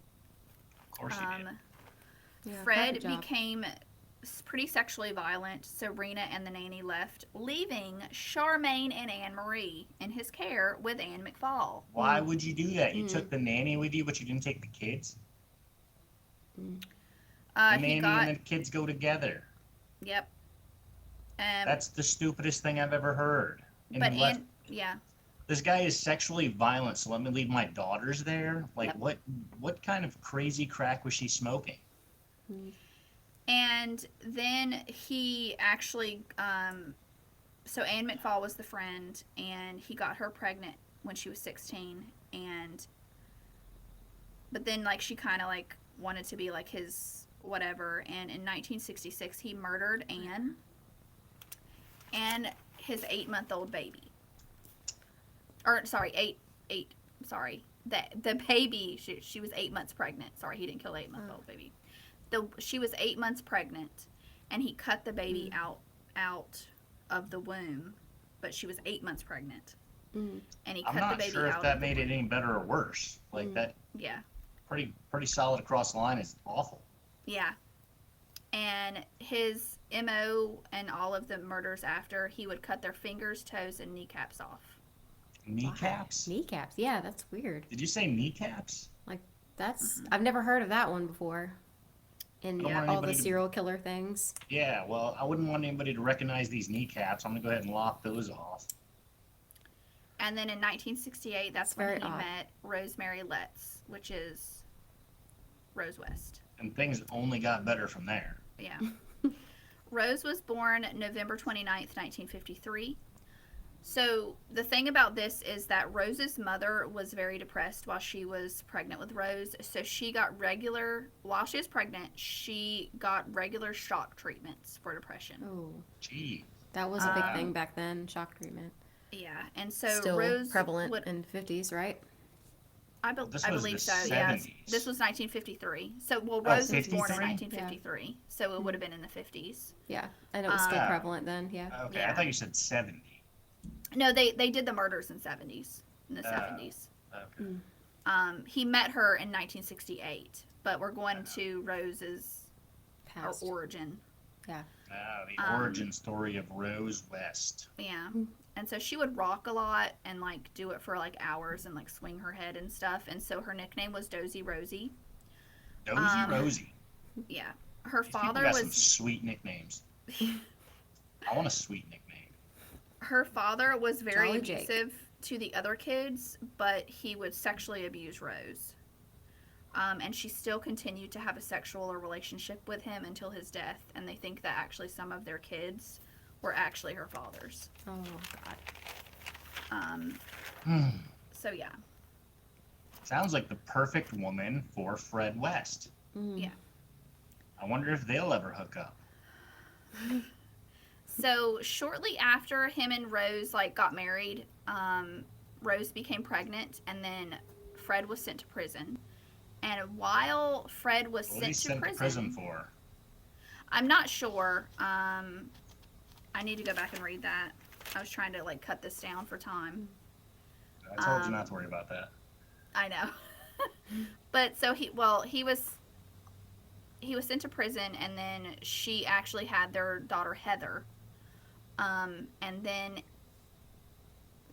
Of course he did. Yeah, Fred perfect job. became pretty sexually violent, so Rena and the nanny left, leaving Charmaine and Anne Marie in his care with Anne McFall. Why would you do that? You took the nanny with you, but you didn't take the kids? The nanny and the kids go together. Yep. That's the stupidest thing I've ever heard. And but he left- yeah. this guy is sexually violent, so let me leave my daughters there? Yep. What kind of crazy crack was she smoking? And then he actually, so Anne McFall was the friend, and he got her pregnant when she was 16, and but then like she kind of like wanted to be like his whatever, and in 1966 he murdered Anne and his 8-month-old baby, or sorry, eight, sorry, the baby, she was 8 months pregnant. Sorry, he didn't kill the 8-month-old baby. She was 8 months pregnant, and he cut the baby out of the womb, but she was 8 months pregnant, Mm. and he I'm cut the not baby sure if out that of the made it womb. any better or worse. Like that, Yeah, pretty solid across the line is awful. yeah. And his MO and all of the murders after, he would cut their fingers, toes, and kneecaps off. Kneecaps? Why? Kneecaps. Yeah, that's weird. Did you say kneecaps? Like I've never heard of that one before. I In don't want all the anybody to. serial killer things. Yeah, well, I wouldn't want anybody to recognize these kneecaps. I'm gonna go ahead and lock those off. And then in 1968, that's It's when very he odd. met Rosemary Letts, which is Rose West. And things only got better from there. Yeah. Rose was born November 29th, 1953. So the thing about this is that Rose's mother was very depressed while she was pregnant with Rose. So while she was pregnant, she got regular shock treatments for depression. Oh, Gee. that was a big Um, thing back then. Shock treatment. Yeah, and so Still Rose prevalent would, in the 50s, right? This I was believe the so. Yeah, 70s. this was 1953. So Oh, Rose was born in 53? 1953, so it would have been in the 50s. Yeah, and it was still Ah. prevalent then. Yeah. Okay, I Yeah. thought you said 70. No, they did the murders in the 70s. Okay. He met her in 1968, but we're going to Rose's Past. origin. The Um, origin story of Rose West. Yeah. And so she would rock a lot and like do it for like hours and like swing her head and stuff. And so her nickname was Dozy Rosie. Dozy Rosie. Yeah. Her These people father got some was sweet nicknames. I want a sweet nickname. her father was very Jolly Jake. abusive to the other kids, but he would sexually abuse Rose. And she still continued to have a sexual relationship with him until his death. And they think that actually some of their kids were actually her father's. Oh God. So yeah. Sounds like the perfect woman for Fred West. Yeah. I wonder if they'll ever hook up. So shortly after him and Rose like got married, Rose became pregnant, and then Fred was sent to prison. And while Fred was What was he sent to prison for? I'm not sure. I need to go back and read that. I was trying to like cut this down for time. I told you not to worry about that. I know. But so he was sent to prison, and then she actually had their daughter Heather. And then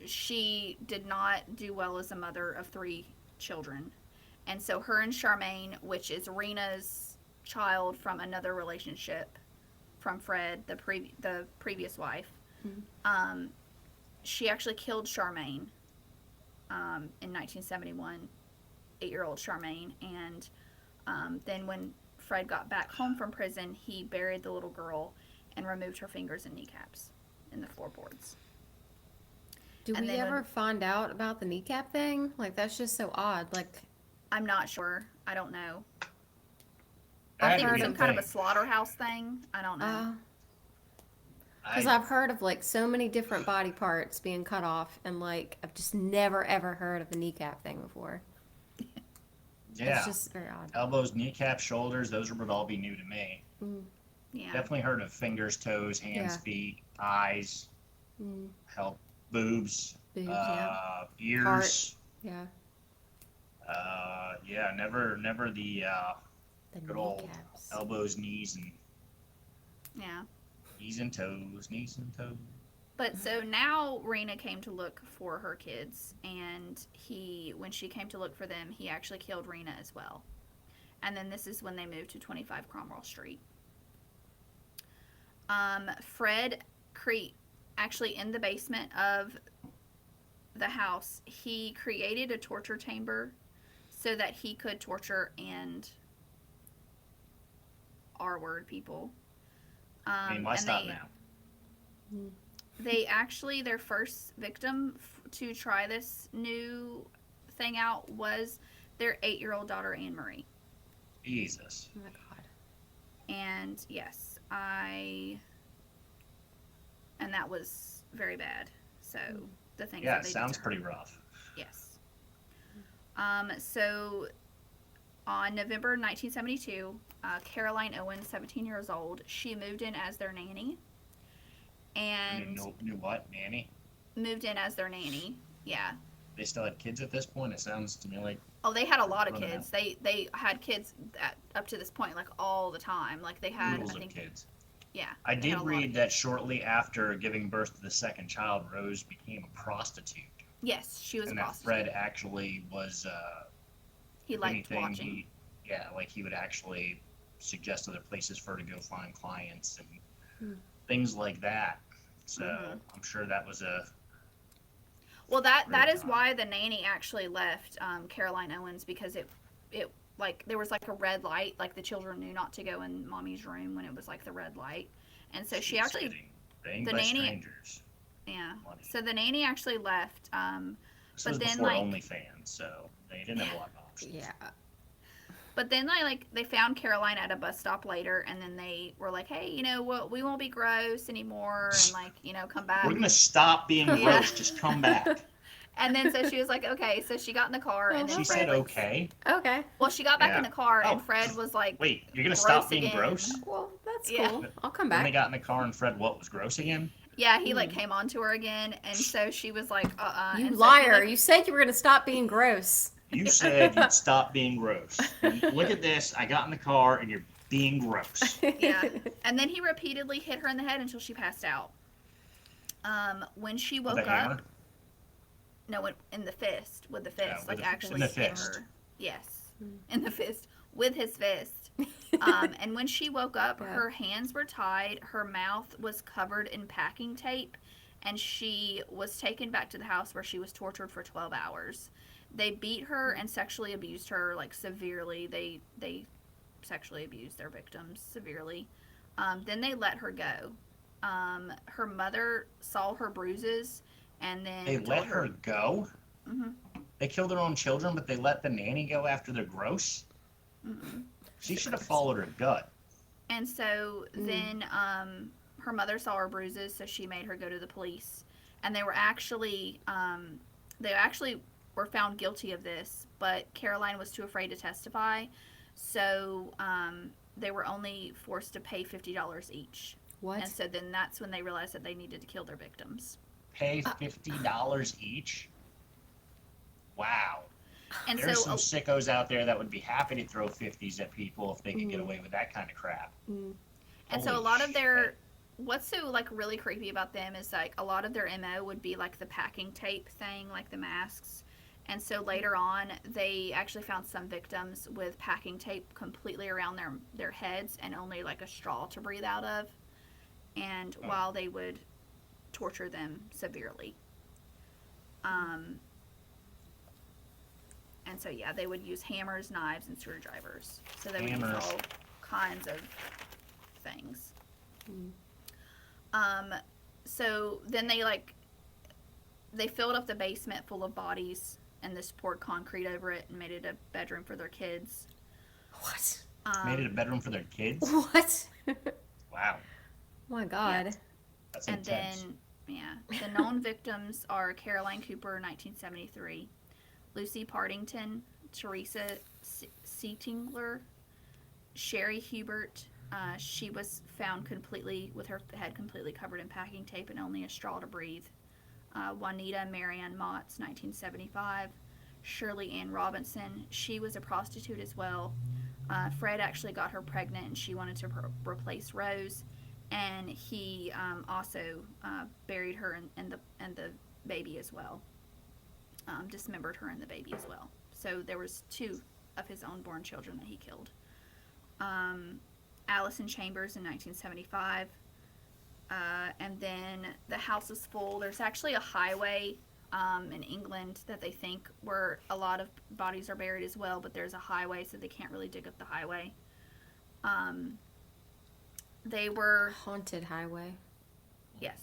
she did not do well as a mother of 3 children. And so her and Charmaine, which is Rena's child from another relationship from Fred, the previous wife, she actually killed Charmaine in 1971, 8-year-old Charmaine. And then when Fred got back home from prison, he buried the little girl and removed her fingers and kneecaps in the floorboards. Do And we then ever when- find out about the kneecap thing? Like that's just so odd. Like I'm not sure. I don't know. That I think could it's be some a kind of a thing. slaughterhouse thing. I don't know. because I've heard of like so many different body parts being cut off, and like I've just never ever heard of the kneecap thing before. Yeah. It's just very odd. Elbows, kneecaps, shoulders, those would all be new to me. Yeah. Definitely heard of fingers, toes, hands, Yeah. feet, eyes, Mm, boobs, boobs, yeah. ears. Yeah. Yeah, never the The good old kneecaps. elbows, knees, and Yeah. knees and toes. But so now Rena came to look for her kids, and when she came to look for them, he actually killed Rena as well. And then this is when they moved to 25 Cromwell Street. Fred actually in the basement of the house, he created a torture chamber so that he could torture and R word people. I mean, why And stop now? they actually, their first victim to try this new thing out was their 8-year-old daughter, Anne Marie. Jesus. Oh my god. And yes, and that was very bad. So the things Yeah, that it they did sounds to her. pretty rough. Yes. So on November 1972, Caroline Owen, 17 years old, she moved in as their nanny. And Knew what? Nanny? moved in as their nanny. Yeah. They still had kids at this point? It sounds to me like Oh, they had a lot of running kids. out. They had kids up to this point, like all the time. Like they had, Oodles I of think, kids. yeah. I they had did a lot of read kids. that shortly after giving birth to the second child, Rose became a prostitute. Yes, she was And a that prostitute. Fred actually was, He if liked anything, watching. he would actually suggest other places for her to go find clients and things like that. So Mhm. I'm sure that was a Well, that great is time. why the nanny actually left Caroline Owens, because it like there was like a red light, like the children knew not to go in mommy's room when it was like the red light, and so she was actually, getting banged the by nanny, strangers. yeah, Money. so the nanny actually left. This But was then before like OnlyFans, so they didn't have a lot of options. Yeah. But then they found Caroline at a bus stop later, and then they were like, "Hey, you know what? We won't be gross anymore, and like, you know, come back." We're gonna stop being Yeah. gross. Just come back. And then so she was like, "Okay." So she got in the car, and then She Fred said like, okay. Okay. well, she got back in Yeah. the car, Oh. and Fred was like, Wait, you're gonna gross stop being again. gross? Well, that's Yeah. cool. I'll come Then they back. got in the car and Fred what was gross again? Yeah, he like came on to her again, and so she was like, You and so liar. He, like, You said you were going to stop being gross. You said you'd stop being gross. And look at this. I got in the car and you're being gross. yeah. And then he repeatedly hit her in the head until she passed out. When she With woke a hammer? up, no, in the fist, with the fist, with like the- actually in the hit fist. her. Yes, in the fist, with his fist. And when she woke up, Yeah. her hands were tied, her mouth was covered in packing tape, and she was taken back to the house where she was tortured for 12 hours. They beat her and sexually abused her like severely. They sexually abused their victims severely. Then they let her go. Her mother saw her bruises, and then They told let her go? Mhm. They killed their own children, but they let the nanny go after they're gross? Mhm. She should have followed her gut. And so then her mother saw her bruises, so she made her go to the police. And they actually were found guilty of this, but Caroline was too afraid to testify, so they were only forced to pay $50 each. What? And so then that's when they realized that they needed to kill their victims. Pay $50 each? Wow. And There's so some sickos out there that would be happy to throw 50s at people if they could get away with that kind of crap. And so a Holy lot of their shit. what's so like really creepy about them is like a lot of their MO would be like the packing tape thing, like the masks. And so later on, they actually found some victims with packing tape completely around their heads and only like a straw to breathe out of. And while they would torture them severely. And so yeah, they would use hammers, knives, and screwdrivers. So they would use Hammers. all kinds of things. So then they filled up the basement full of bodies and just poured concrete over it and made it a bedroom for their kids. What? Made it a bedroom for their kids? What? Wow. Oh my god. That's And intense. then, yeah, the known victims are Caroline Cooper, 1973, Lucy Partington, Teresa Seatingler, Sherry Hubert. She was found completely with her head completely covered in packing tape and only a straw to breathe. Juanita Marianne Motts, 1975. Shirley Ann Robinson. She was a prostitute as well. Fred actually got her pregnant, and she wanted to replace Rose. And he also buried her and the baby as well. Dismembered her and the baby as well. So there was 2 of his own born children that he killed. Allison Chambers in 1975. And then the house is full. There's actually a highway in England that they think where a lot of bodies are buried as well, but there's a highway, so they can't really dig up the highway. They were, Haunted highway. yes.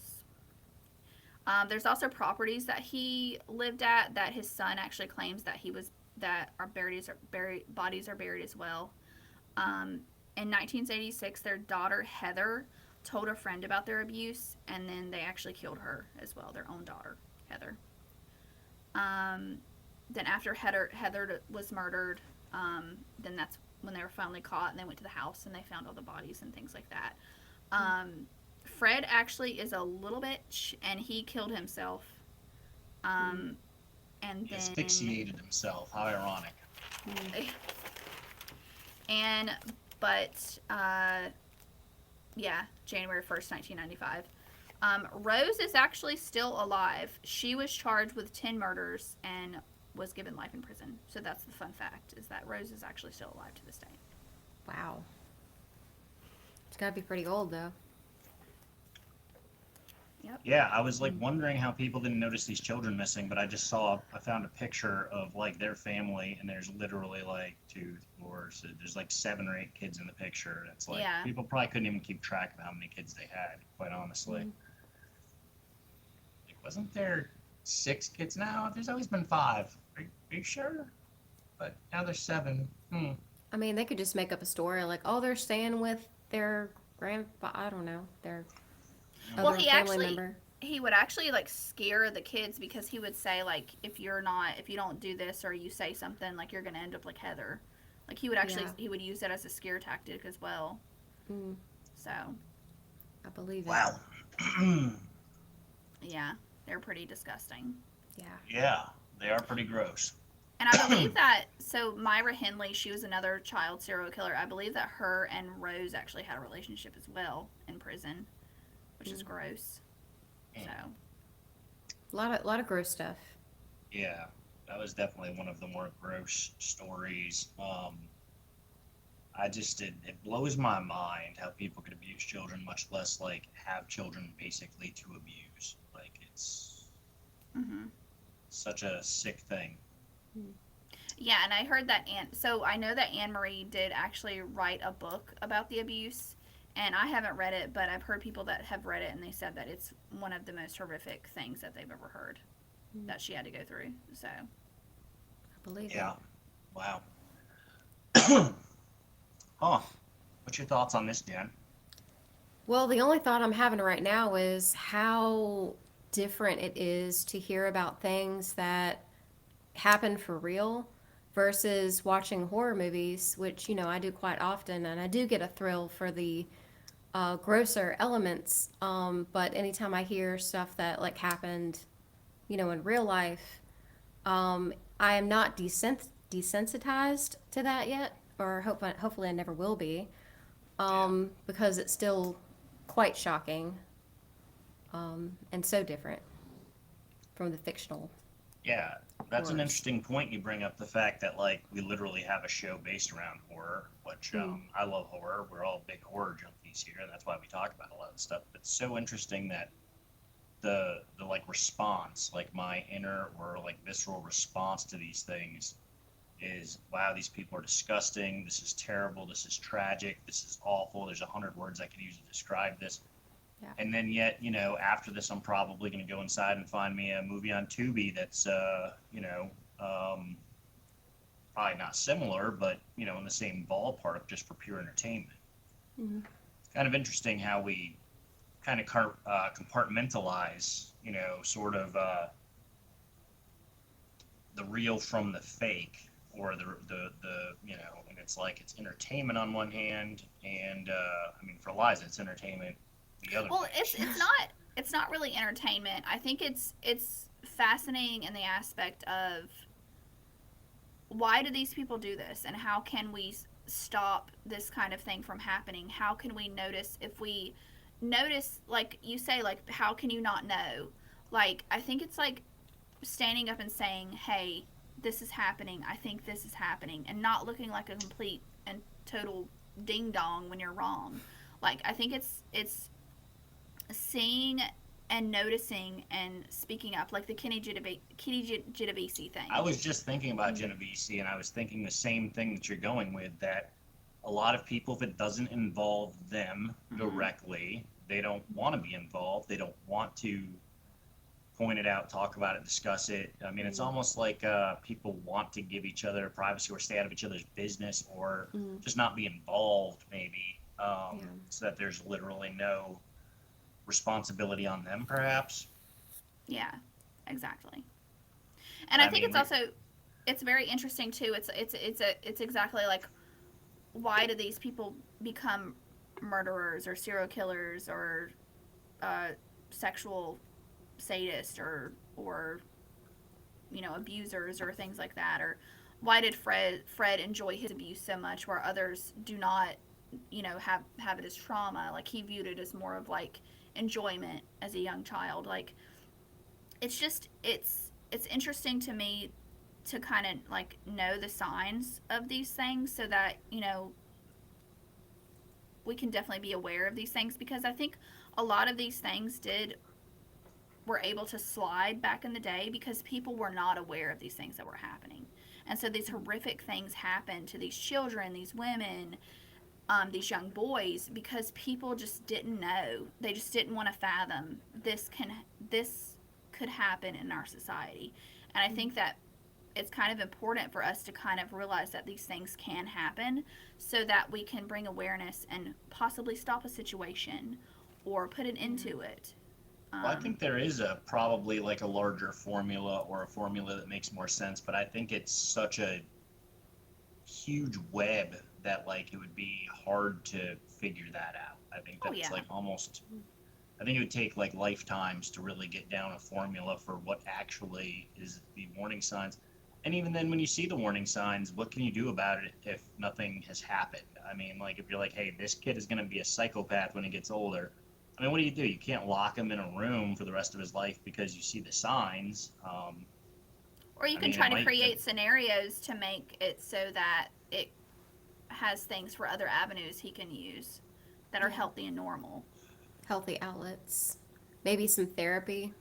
There's also properties that he lived at that his son actually claims that he was that are bodies are buried as well. Um, in 1986, their daughter Heather told a friend about their abuse, and then they actually killed her as well. Their own daughter, Heather. Um, then after Heather was murdered, then that's when they were finally caught, and they went to the house and they found all the bodies and things like that. Fred actually is a little bitch, and he killed himself. Um, and He then asphyxiated himself. How ironic. and but yeah, January 1st, 1995. Rose is actually still alive. She was charged with 10 murders and was given life in prison. So that's the fun fact, is that Rose is actually still alive to this day. Wow. It's got to be pretty old, though. Yep. Yeah, I was like wondering how people didn't notice these children missing, but I found a picture of like their family, and there's literally like two, four, so there's like 7 or 8 kids in the picture. It's like Yeah. people probably couldn't even keep track of how many kids they had, quite honestly. Like, wasn't there 6 kids now? There's always been 5. Are you sure? But now there's 7. I mean, they could just make up a story like, oh, they're staying with their grandpa. I don't know, their Well, other he family actually member. he would actually like scare the kids, because he would say like, if you don't do this or you say something, like, you're gonna end up like Heather. Like, he would actually Yeah. he would use it as a scare tactic as well. Mm, So I believe it. Wow. yeah, they're pretty disgusting. Yeah. Yeah, they are pretty gross. And I believe that, so Myra Hindley, she was another child serial killer. I believe that her and Rose actually had a relationship as well in prison, which is gross. So A lot of gross stuff. Yeah, that was definitely one of the more gross stories. It blows my mind how people could abuse children, much less like have children basically to abuse. Like, it's mhm. such a sick thing. Yeah, and I heard that so I know that Anne Marie did actually write a book about the abuse, and I haven't read it, but I've heard people that have read it, and they said that it's one of the most horrific things that they've ever heard that she had to go through. So I believe Yeah. it. Wow. Huh. What's your thoughts on this, Jen? Well, the only thought I'm having right now is how different it is to hear about things that happen for real versus watching horror movies, which, I do quite often, and I do get a thrill for the grosser elements. But anytime I hear stuff that like happened, in real life, I am not desensitized to that yet, or hopefully I never will be, because it's still quite shocking, and so different from the fictional. Yeah, that's an Horrors. interesting point you bring up, the fact that like we literally have a show based around horror, which I love horror. We're all big horror junkies here, and that's why we talk about a lot of stuff. But it's so interesting that the like response, like my inner or like visceral response to these things is, wow, these people are disgusting. This is terrible. This is tragic. This is awful. There's 100 words I could use to describe this. Yeah. And then yet, after this, I'm probably going to go inside and find me a movie on Tubi that's, probably not similar, but, in the same ballpark, just for pure entertainment. Mhm. It's kind of interesting how we kind of compartmentalize, sort of the real from the fake, or and it's like it's entertainment on one hand, and, for Liza, it's entertainment the other well, way. it's not really entertainment. I think it's fascinating in the aspect of, why do these people do this, and how can we stop this kind of thing from happening? How can we notice, if we notice, like you say, like, how can you not know? Like, I think it's like standing up and saying, hey, this is happening, I think this is happening, and not looking like a complete and total ding dong when you're wrong. Like, I think it's seeing and noticing and speaking up, like the Kitty Genovese thing. I was just thinking about Genovese, and I was thinking the same thing that you're going with, that a lot of people, if it doesn't involve them directly, they don't want to be involved. They don't want to point it out, talk about it, discuss it. I mean, it's almost like people want to give each other privacy or stay out of each other's business or just not be involved, maybe, so that there's literally no responsibility on them, perhaps. Yeah, exactly. And And I I think mean, it's also it's very interesting too. It's exactly like, why do these people become murderers or serial killers or uh, sexual sadists or abusers or things like that, or why did Fred enjoy his abuse so much where others do not, have it as trauma? Like, he viewed it as more of like enjoyment as a young child. Like, it's just it's interesting to me to kind of like know the signs of these things so that we can definitely be aware of these things, because I think a lot of these things did were able to slide back in the day because people were not aware of these things that were happening. And so these horrific things happen to these children, these women, these young boys, because people just didn't know. They just didn't want to fathom this could happen in our society. And I think that it's kind of important for us to kind of realize that these things can happen so that we can bring awareness and possibly stop a situation or put an end to it. well, I think there is a probably like a larger formula or a formula that makes more sense, but I think it's such a huge web that like it would be hard to figure that out. I think Oh, that's yeah. like almost I think it would take like lifetimes to really get down a formula for what actually is the warning signs. And even then, when you see the warning signs, what can you do about it if nothing has happened? I mean, like if you're like, hey, this kid is going to be a psychopath when he gets older. I mean, what do? You can't lock him in a room for the rest of his life because you see the signs. Or you I can mean, it try to might. create scenarios to make it so that it has things for other avenues he can use that are Yeah. healthy and normal. Healthy outlets. Maybe some therapy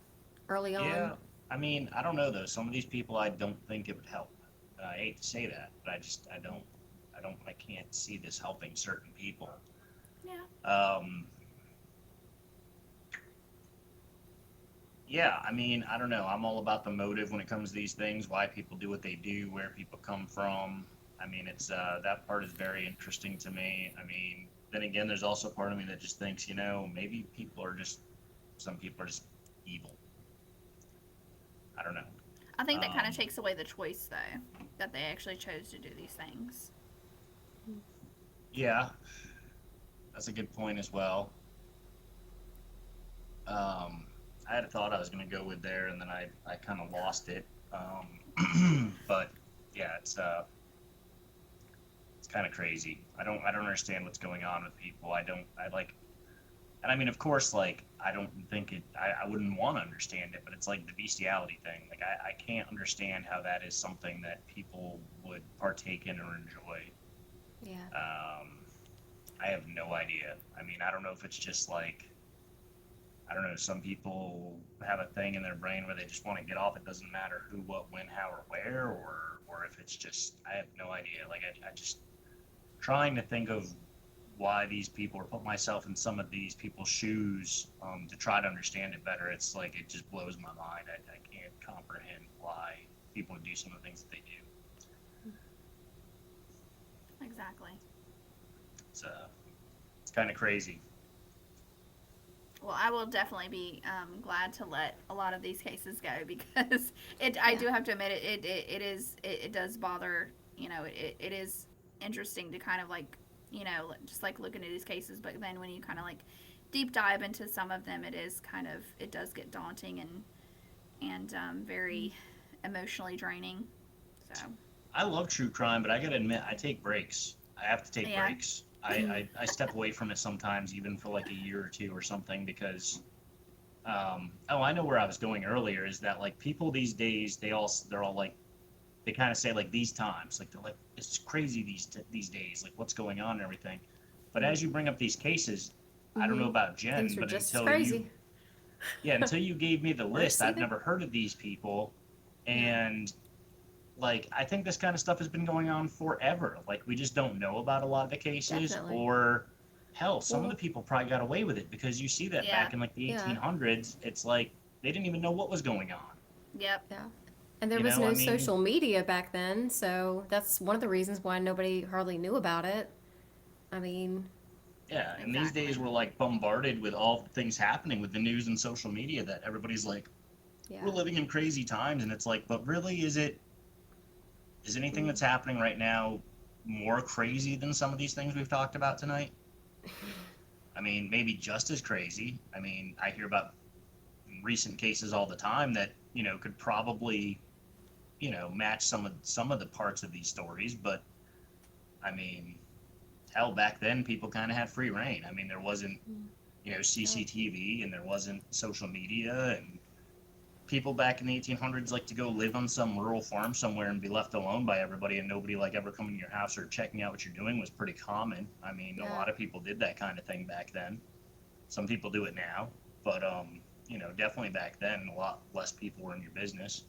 early on. Yeah, I mean, I don't know though. Some of these people, I don't think it would help. I hate to say that, but I can't see this helping certain people. Yeah. Um, yeah, I mean, I don't know. I'm all about the motive when it comes to these things, why people do what they do, where people come from. I mean, it's that part is very interesting to me. I mean, then again, there's also part of me that just thinks, maybe some people are just evil. I don't know. I think that kind of Um, takes away the choice, though, that they actually chose to do these things. yeah, that's a good point as well. I had a thought I was going to go with there, and then I kind of lost it. But yeah, it's kind of crazy. I don't understand what's going on with people. I like, and I mean, of course, like I don't think it. I wouldn't want to understand it, but it's like the bestiality thing. Like I can't understand how that is something that people would partake in or enjoy. Yeah. I have no idea. I mean, I don't know if it's just like I don't know. Some people have a thing in their brain where they just want to get off. It doesn't matter who, what, when, how, or where, or if it's just I have no idea. Like I just trying to think of why these people or put myself in some of these people's shoes to try to understand it better. It's like it just blows my mind. I can't comprehend why people do some of the things that they do. Exactly. It's kind of crazy. Well, I will definitely be glad to let a lot of these cases go because I do have to admit it does bother. It is interesting to kind of like just like looking at these cases, but then when you kind of like deep dive into some of them, it does get daunting and very emotionally draining. So I love true crime, but I gotta admit, I take breaks. I have to take yeah, breaks. I step away from it sometimes, even for like a year or two or something, because oh, I know where I was going earlier. Is that like people these days they're all like they kind of say like these times like they're like it's crazy these days like what's going on and everything. But as you bring up these cases, I don't know about Jen, Things are but just as until you crazy. yeah until you gave me the Worse list, I've either. never heard of these people, Yeah. and like I think this kind of stuff has been going on forever. Like we just don't know about a lot of the cases, Definitely. or hell, some of Well, the people probably got away with it because you see that Yeah. back in like the yeah, 1800s, it's like they didn't even know what was going on. Yep. yeah. And there You was know, I no mean, social media back then, so that's one of the reasons why nobody hardly knew about it. I mean, yeah, and these days Exactly. we're like bombarded with all the things happening with the news and social media that everybody's like, we're yeah. living in crazy times, and it's like, but really, is anything Mm. that's happening right now more crazy than some of these things we've talked about tonight? I mean, maybe just as crazy. I mean, I hear about recent cases all the time that could probably match some of the parts of these stories, but I mean, hell, back then people kind of had free reign. I mean, there wasn't Mm. Oh, CCTV, and there wasn't social media, and people back in the 1800s like to go live on some rural farm somewhere and be left alone by everybody, and nobody like ever coming to your house or checking out what you're doing was pretty common. I mean, a yeah. lot of people did that kind of thing back then. Some people do it now, but definitely back then a lot less people were in your business.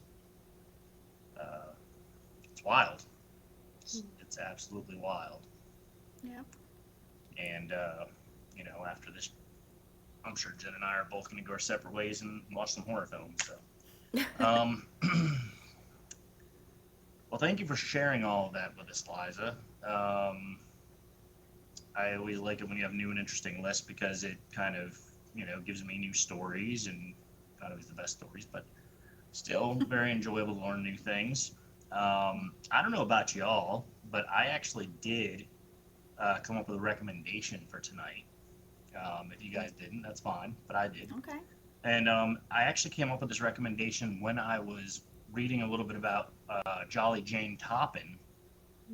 uh, it's wild. Mm. It's absolutely wild. Yep. And after this, I'm sure Jen and I are both going to go our separate ways and watch some horror films. So um, well, thank you for sharing all of that with us, Liza. um, I always like it when you have new and interesting lists because it kind of gives me new stories, and not always the best stories, but still very enjoyable to learn new things. I don't know about y'all, but I actually did come up with a recommendation for tonight. If you guys didn't, that's fine, but I did. Okay. And I actually came up with this recommendation when I was reading a little bit about Jolly Jane Toppin.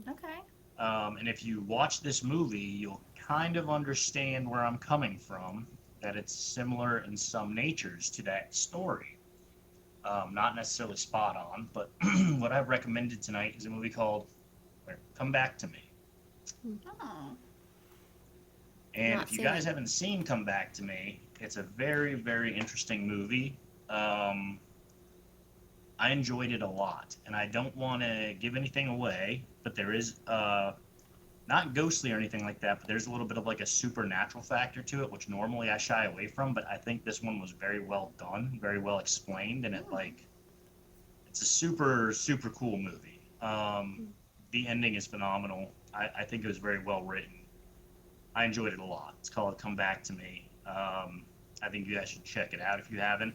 Okay. And if you watch this movie, you'll kind of understand where I'm coming from, that it's similar in some natures to that story. Not necessarily spot on, but what I've recommended tonight is a movie called Come Back to Me. Oh. And Not if you seen guys it. haven't seen Come Back to Me, it's a very, very interesting movie. Um, I enjoyed it a lot, and I don't want to give anything away, but there is not ghostly or anything like that, but there's a little bit of like a supernatural factor to it, which normally I shy away from, but I think this one was very well done, very well explained, and Hmm. it's a super, super cool movie. Mm. The ending is phenomenal. I think it was very well written. I enjoyed it a lot. It's called Come Back to Me. I think you guys should check it out if you haven't.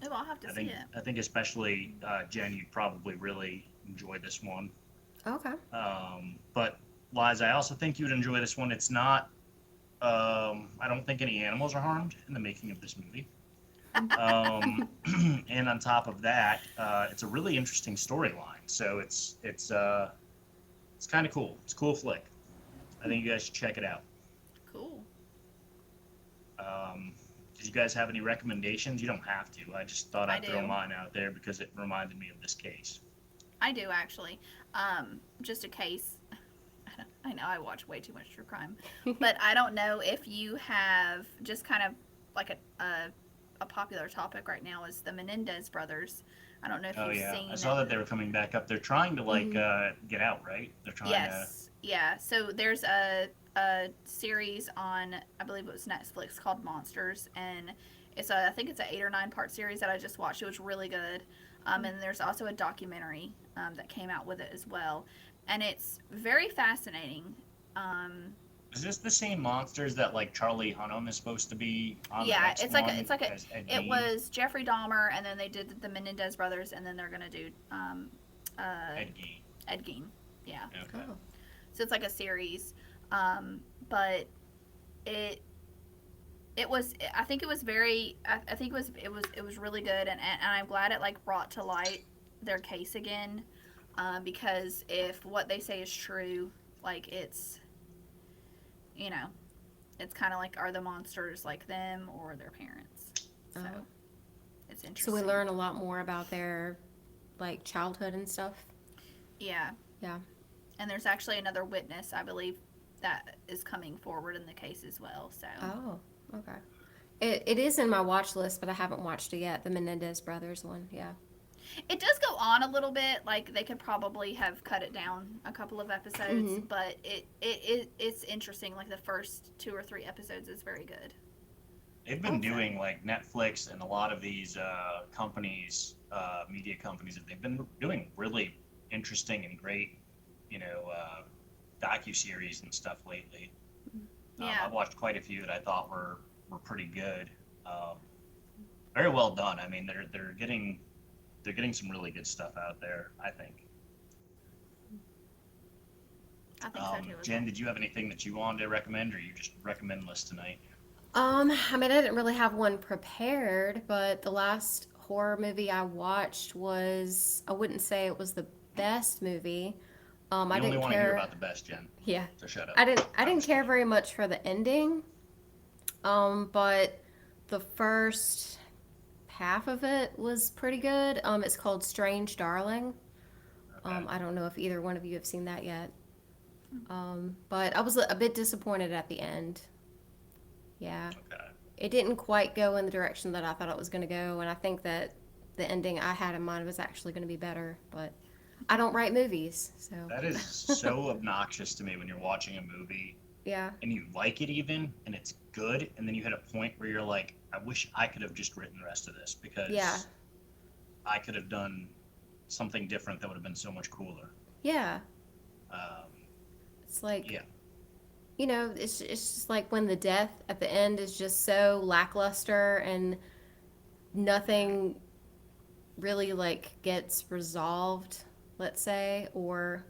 Oh, I'll have to see it. I think especially Jen, you'd probably really enjoy this one. Okay. But Liza, I also think you would enjoy this one. It's not. I don't think any animals are harmed in the making of this movie. Um, and on top of that, it's a really interesting storyline. So it's kind of cool. It's a cool flick. I think you guys should check it out. Cool. Um, did you guys have any recommendations? You don't have to. I just thought I I'd throw do. mine out there because it reminded me of this case. I do actually. Just a case. I know I watch way too much true crime, but I don't know if you have just kind of like a popular topic right now is the Menendez brothers. I don't know if Oh you've yeah, I seen. saw that they were coming back up. They're trying to like Hmm. get out, right? They're trying to. Yes, yeah. So there's a series on I believe it was Netflix called Monsters, and I think it's an 8 or 9 part series that I just watched. It was really good. And there's also a documentary that came out with it as well, and it's very fascinating. Um, Is this the same monsters that like Charlie Hunnam is supposed to be on the yeah, next it's one like a as Ed it Gein? was Jeffrey Dahmer, and then they did the Menendez brothers, and then they're gonna do uh, Ed Gein. Ed Gein. Yeah, Okay. Oh. so it's like a series, but it it was I think it was very I think it was really good, and I'm glad it like brought to light their case again, because if what they say is true, like you know it's kind of like are the monsters like them or their parents, so Oh. it's So we interesting. learn a lot more about their like childhood and stuff. Yeah, Yeah. and there's actually another witness I believe that is coming forward in the case as well, so Oh. Okay. It is in my watch list, but I haven't watched it yet. The Menendez brothers one. Yeah. It does go on a little bit. Like they could probably have cut it down a couple of episodes, Mm-hmm. but it's interesting. Like the first 2 or 3 episodes is very good. They've been Okay. doing like Netflix and a lot of these companies, media companies, they've been doing really interesting and great, docu series and stuff lately. Yeah. I've watched quite a few that I thought were pretty good. Um, Very well done. I mean, they're getting some really good stuff out there, I think. I think so too as well. Jen, did you have anything that you wanted to recommend, or you just recommend list tonight? I mean, I didn't really have one prepared, but the last horror movie I watched was, I wouldn't say it was the best movie. I We only didn't want to hear care. about the best, Jen. Yeah, So shut up. I didn't I'm just care kidding. very much for the ending. But the first half of it was pretty good. It's called Strange Darling. Okay. I don't know if either one of you have seen that yet. But I was a bit disappointed at the end. Yeah, Okay. it didn't quite go in the direction that I thought it was going to go, and I think that the ending I had in mind was actually going to be better. But I don't write movies, That is so so obnoxious to me when you're watching a movie yeah, and you like it even and it's good, and then you hit a point where you're like, I wish I could have just written the rest of this yeah, because I could have done something different that would have been so much cooler. yeah. Um, It's like, yeah. it's just like when the death at the end is just so lackluster and nothing really like gets resolved, let's say, or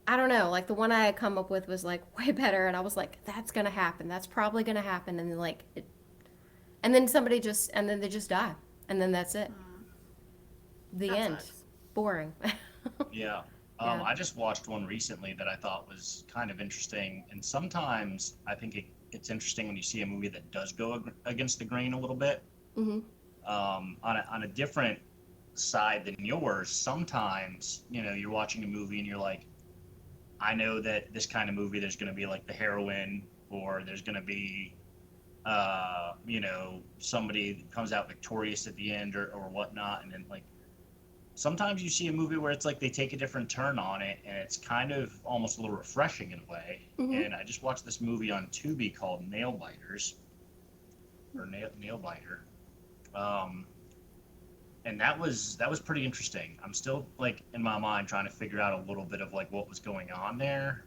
I don't know, like the one I had come up with was like way better, and I was like, that's gonna happen, that's probably gonna happen, and then and then and then they just die, and then that's it, Mm, the that end, sucks. boring. Yeah. Yeah. I just watched one recently that I thought was kind of interesting, and sometimes I think it's interesting when you see a movie that does go against the grain a little bit. Hmm. On a different side than yours, sometimes you're watching a movie and you're like, I know that this kind of movie there's going to be like the heroine, or there's going to be somebody that comes out victorious at the end, or whatnot, and then like sometimes you see a movie where it's like they take a different turn on it, and it's kind of almost a little refreshing in a way. Hmm. And I just watched this movie on Tubi called Nail Biters, or Nail Biter. Um, and that was pretty interesting. I'm still like in my mind trying to figure out a little bit of like what was going on there.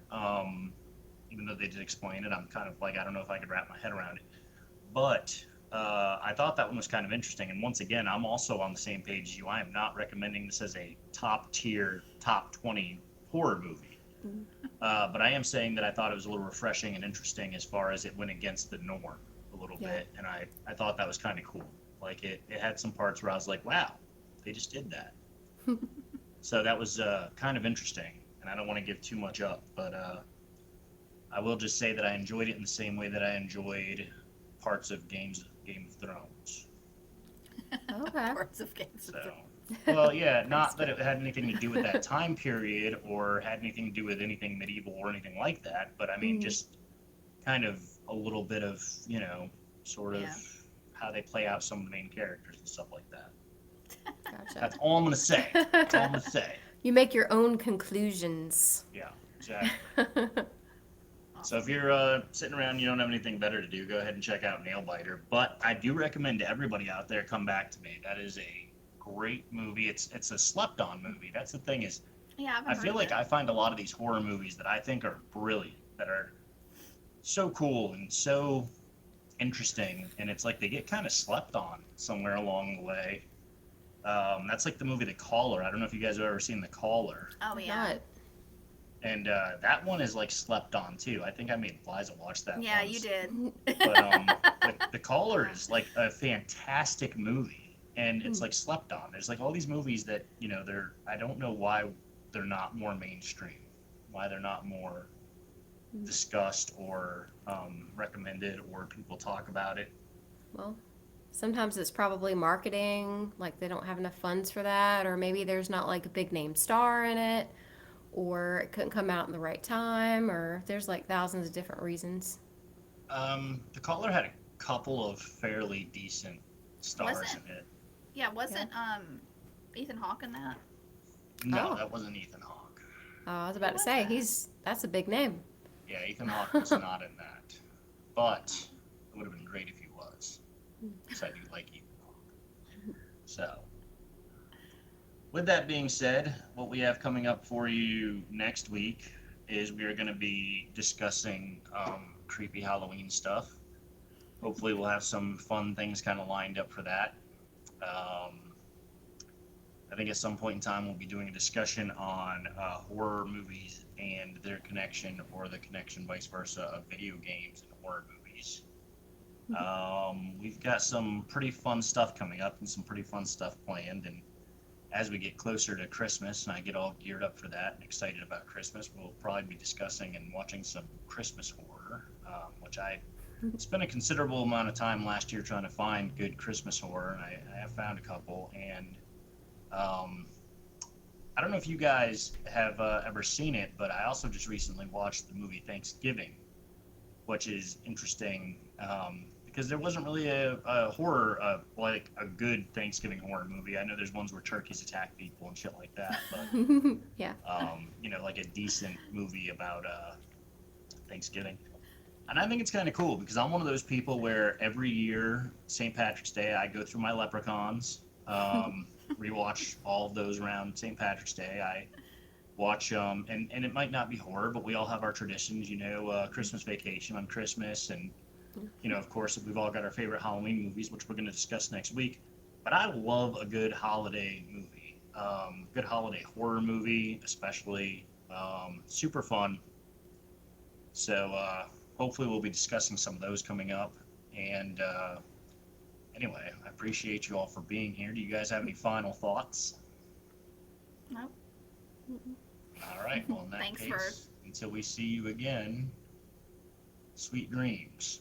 Even though they did explain it, I'm kind of like I don't know if I could wrap my head around it. But I thought that one was kind of interesting. And once again, I'm also on the same page as you. I am not recommending this as a top tier, top 20 horror movie. But I am saying that I thought it was a little refreshing and interesting as far as it went against the norm a little Yeah. bit. And I thought that was kind of cool. Like it had some parts where I was like, wow, they just did that. So that was kind of interesting. And I don't want to give too much up, but I will just say that I enjoyed it in the same way that I enjoyed parts of Game of Thrones. Okay. Parts of Games of So, Thrones. well, yeah, That's not that good. it had anything to do with that time period or had anything to do with anything medieval or anything like that, but I mean, Hmm. just kind of a little bit of, sort of Yeah. how they play out some of the main characters and stuff like that. Gotcha. That's all I'm going to say. That's all I'm going to say. You make your own conclusions. Yeah, exactly. So if Awesome. you're sitting around and you don't have anything better to do, go ahead and check out Nailbiter. But I do recommend to everybody out there come back to me. That is a great movie. It's a slept on movie. That's the thing is Yeah, I haven't I heard feel of like it. I find a lot of these horror movies that I think are brilliant, that are so cool and so interesting, and it's like they get kind of slept on somewhere along the way. That's like the movie The Caller. I don't know if you guys have ever seen The Caller, Oh yeah. Not. and that one is like slept on too. I think I made Liza watch that Yeah, you once. did. But the Caller is like a fantastic movie, and it's like slept on. There's like all these movies that they're I don't know why they're not more mainstream, why they're not more discussed or recommended or people talk about it. Well, sometimes it's probably marketing, like they don't have enough funds for that, or maybe there's not like a big name star in it, or it couldn't come out in the right time, or there's like thousands of different reasons. The Caller had a couple of fairly decent stars Wasn't in it. yeah, Yeah. wasn't Ethan Hawke in that? No, Oh. that wasn't Ethan Hawke. I was Who about to was say that? that's a big name. Yeah, Ethan Hawke was not in that. But it would have been great if he was. Because I do like Ethan Hawke. So, with that being said, what we have coming up for you next week is we are going to be discussing creepy Halloween stuff. Hopefully, we'll have some fun things kind of lined up for that. Um, I think at some point in time we'll be doing a discussion on horror movies and their connection, or the connection vice versa, of video games and horror movies. We've got some pretty fun stuff coming up and some pretty fun stuff planned. And as we get closer to Christmas and I get all geared up for that and excited about Christmas, we'll probably be discussing and watching some Christmas horror, which I spent a considerable amount of time last year trying to find good Christmas horror, and I have found a couple. And um, I don't know if you guys have ever seen it, but I also just recently watched the movie Thanksgiving, which is interesting because there wasn't really a horror, like a good Thanksgiving horror movie. I know there's ones where turkeys attack people and shit like that, but Yeah. like a decent movie about Thanksgiving. And I think it's kind of cool because I'm one of those people where every year, St. Patrick's Day, I go through my leprechauns, rewatch all of those around St. Patrick's Day. I watch and it might not be horror, but we all have our traditions, Christmas Vacation on Christmas, and of course we've all got our favorite Halloween movies, which we're going to discuss next week. But I love a good holiday movie, good holiday horror movie especially. Super fun. So hopefully we'll be discussing some of those coming up. And anyway, I appreciate you all for being here. Do you guys have any final thoughts? Nope. All right, well, in that Thanks case, until we see you again, sweet dreams.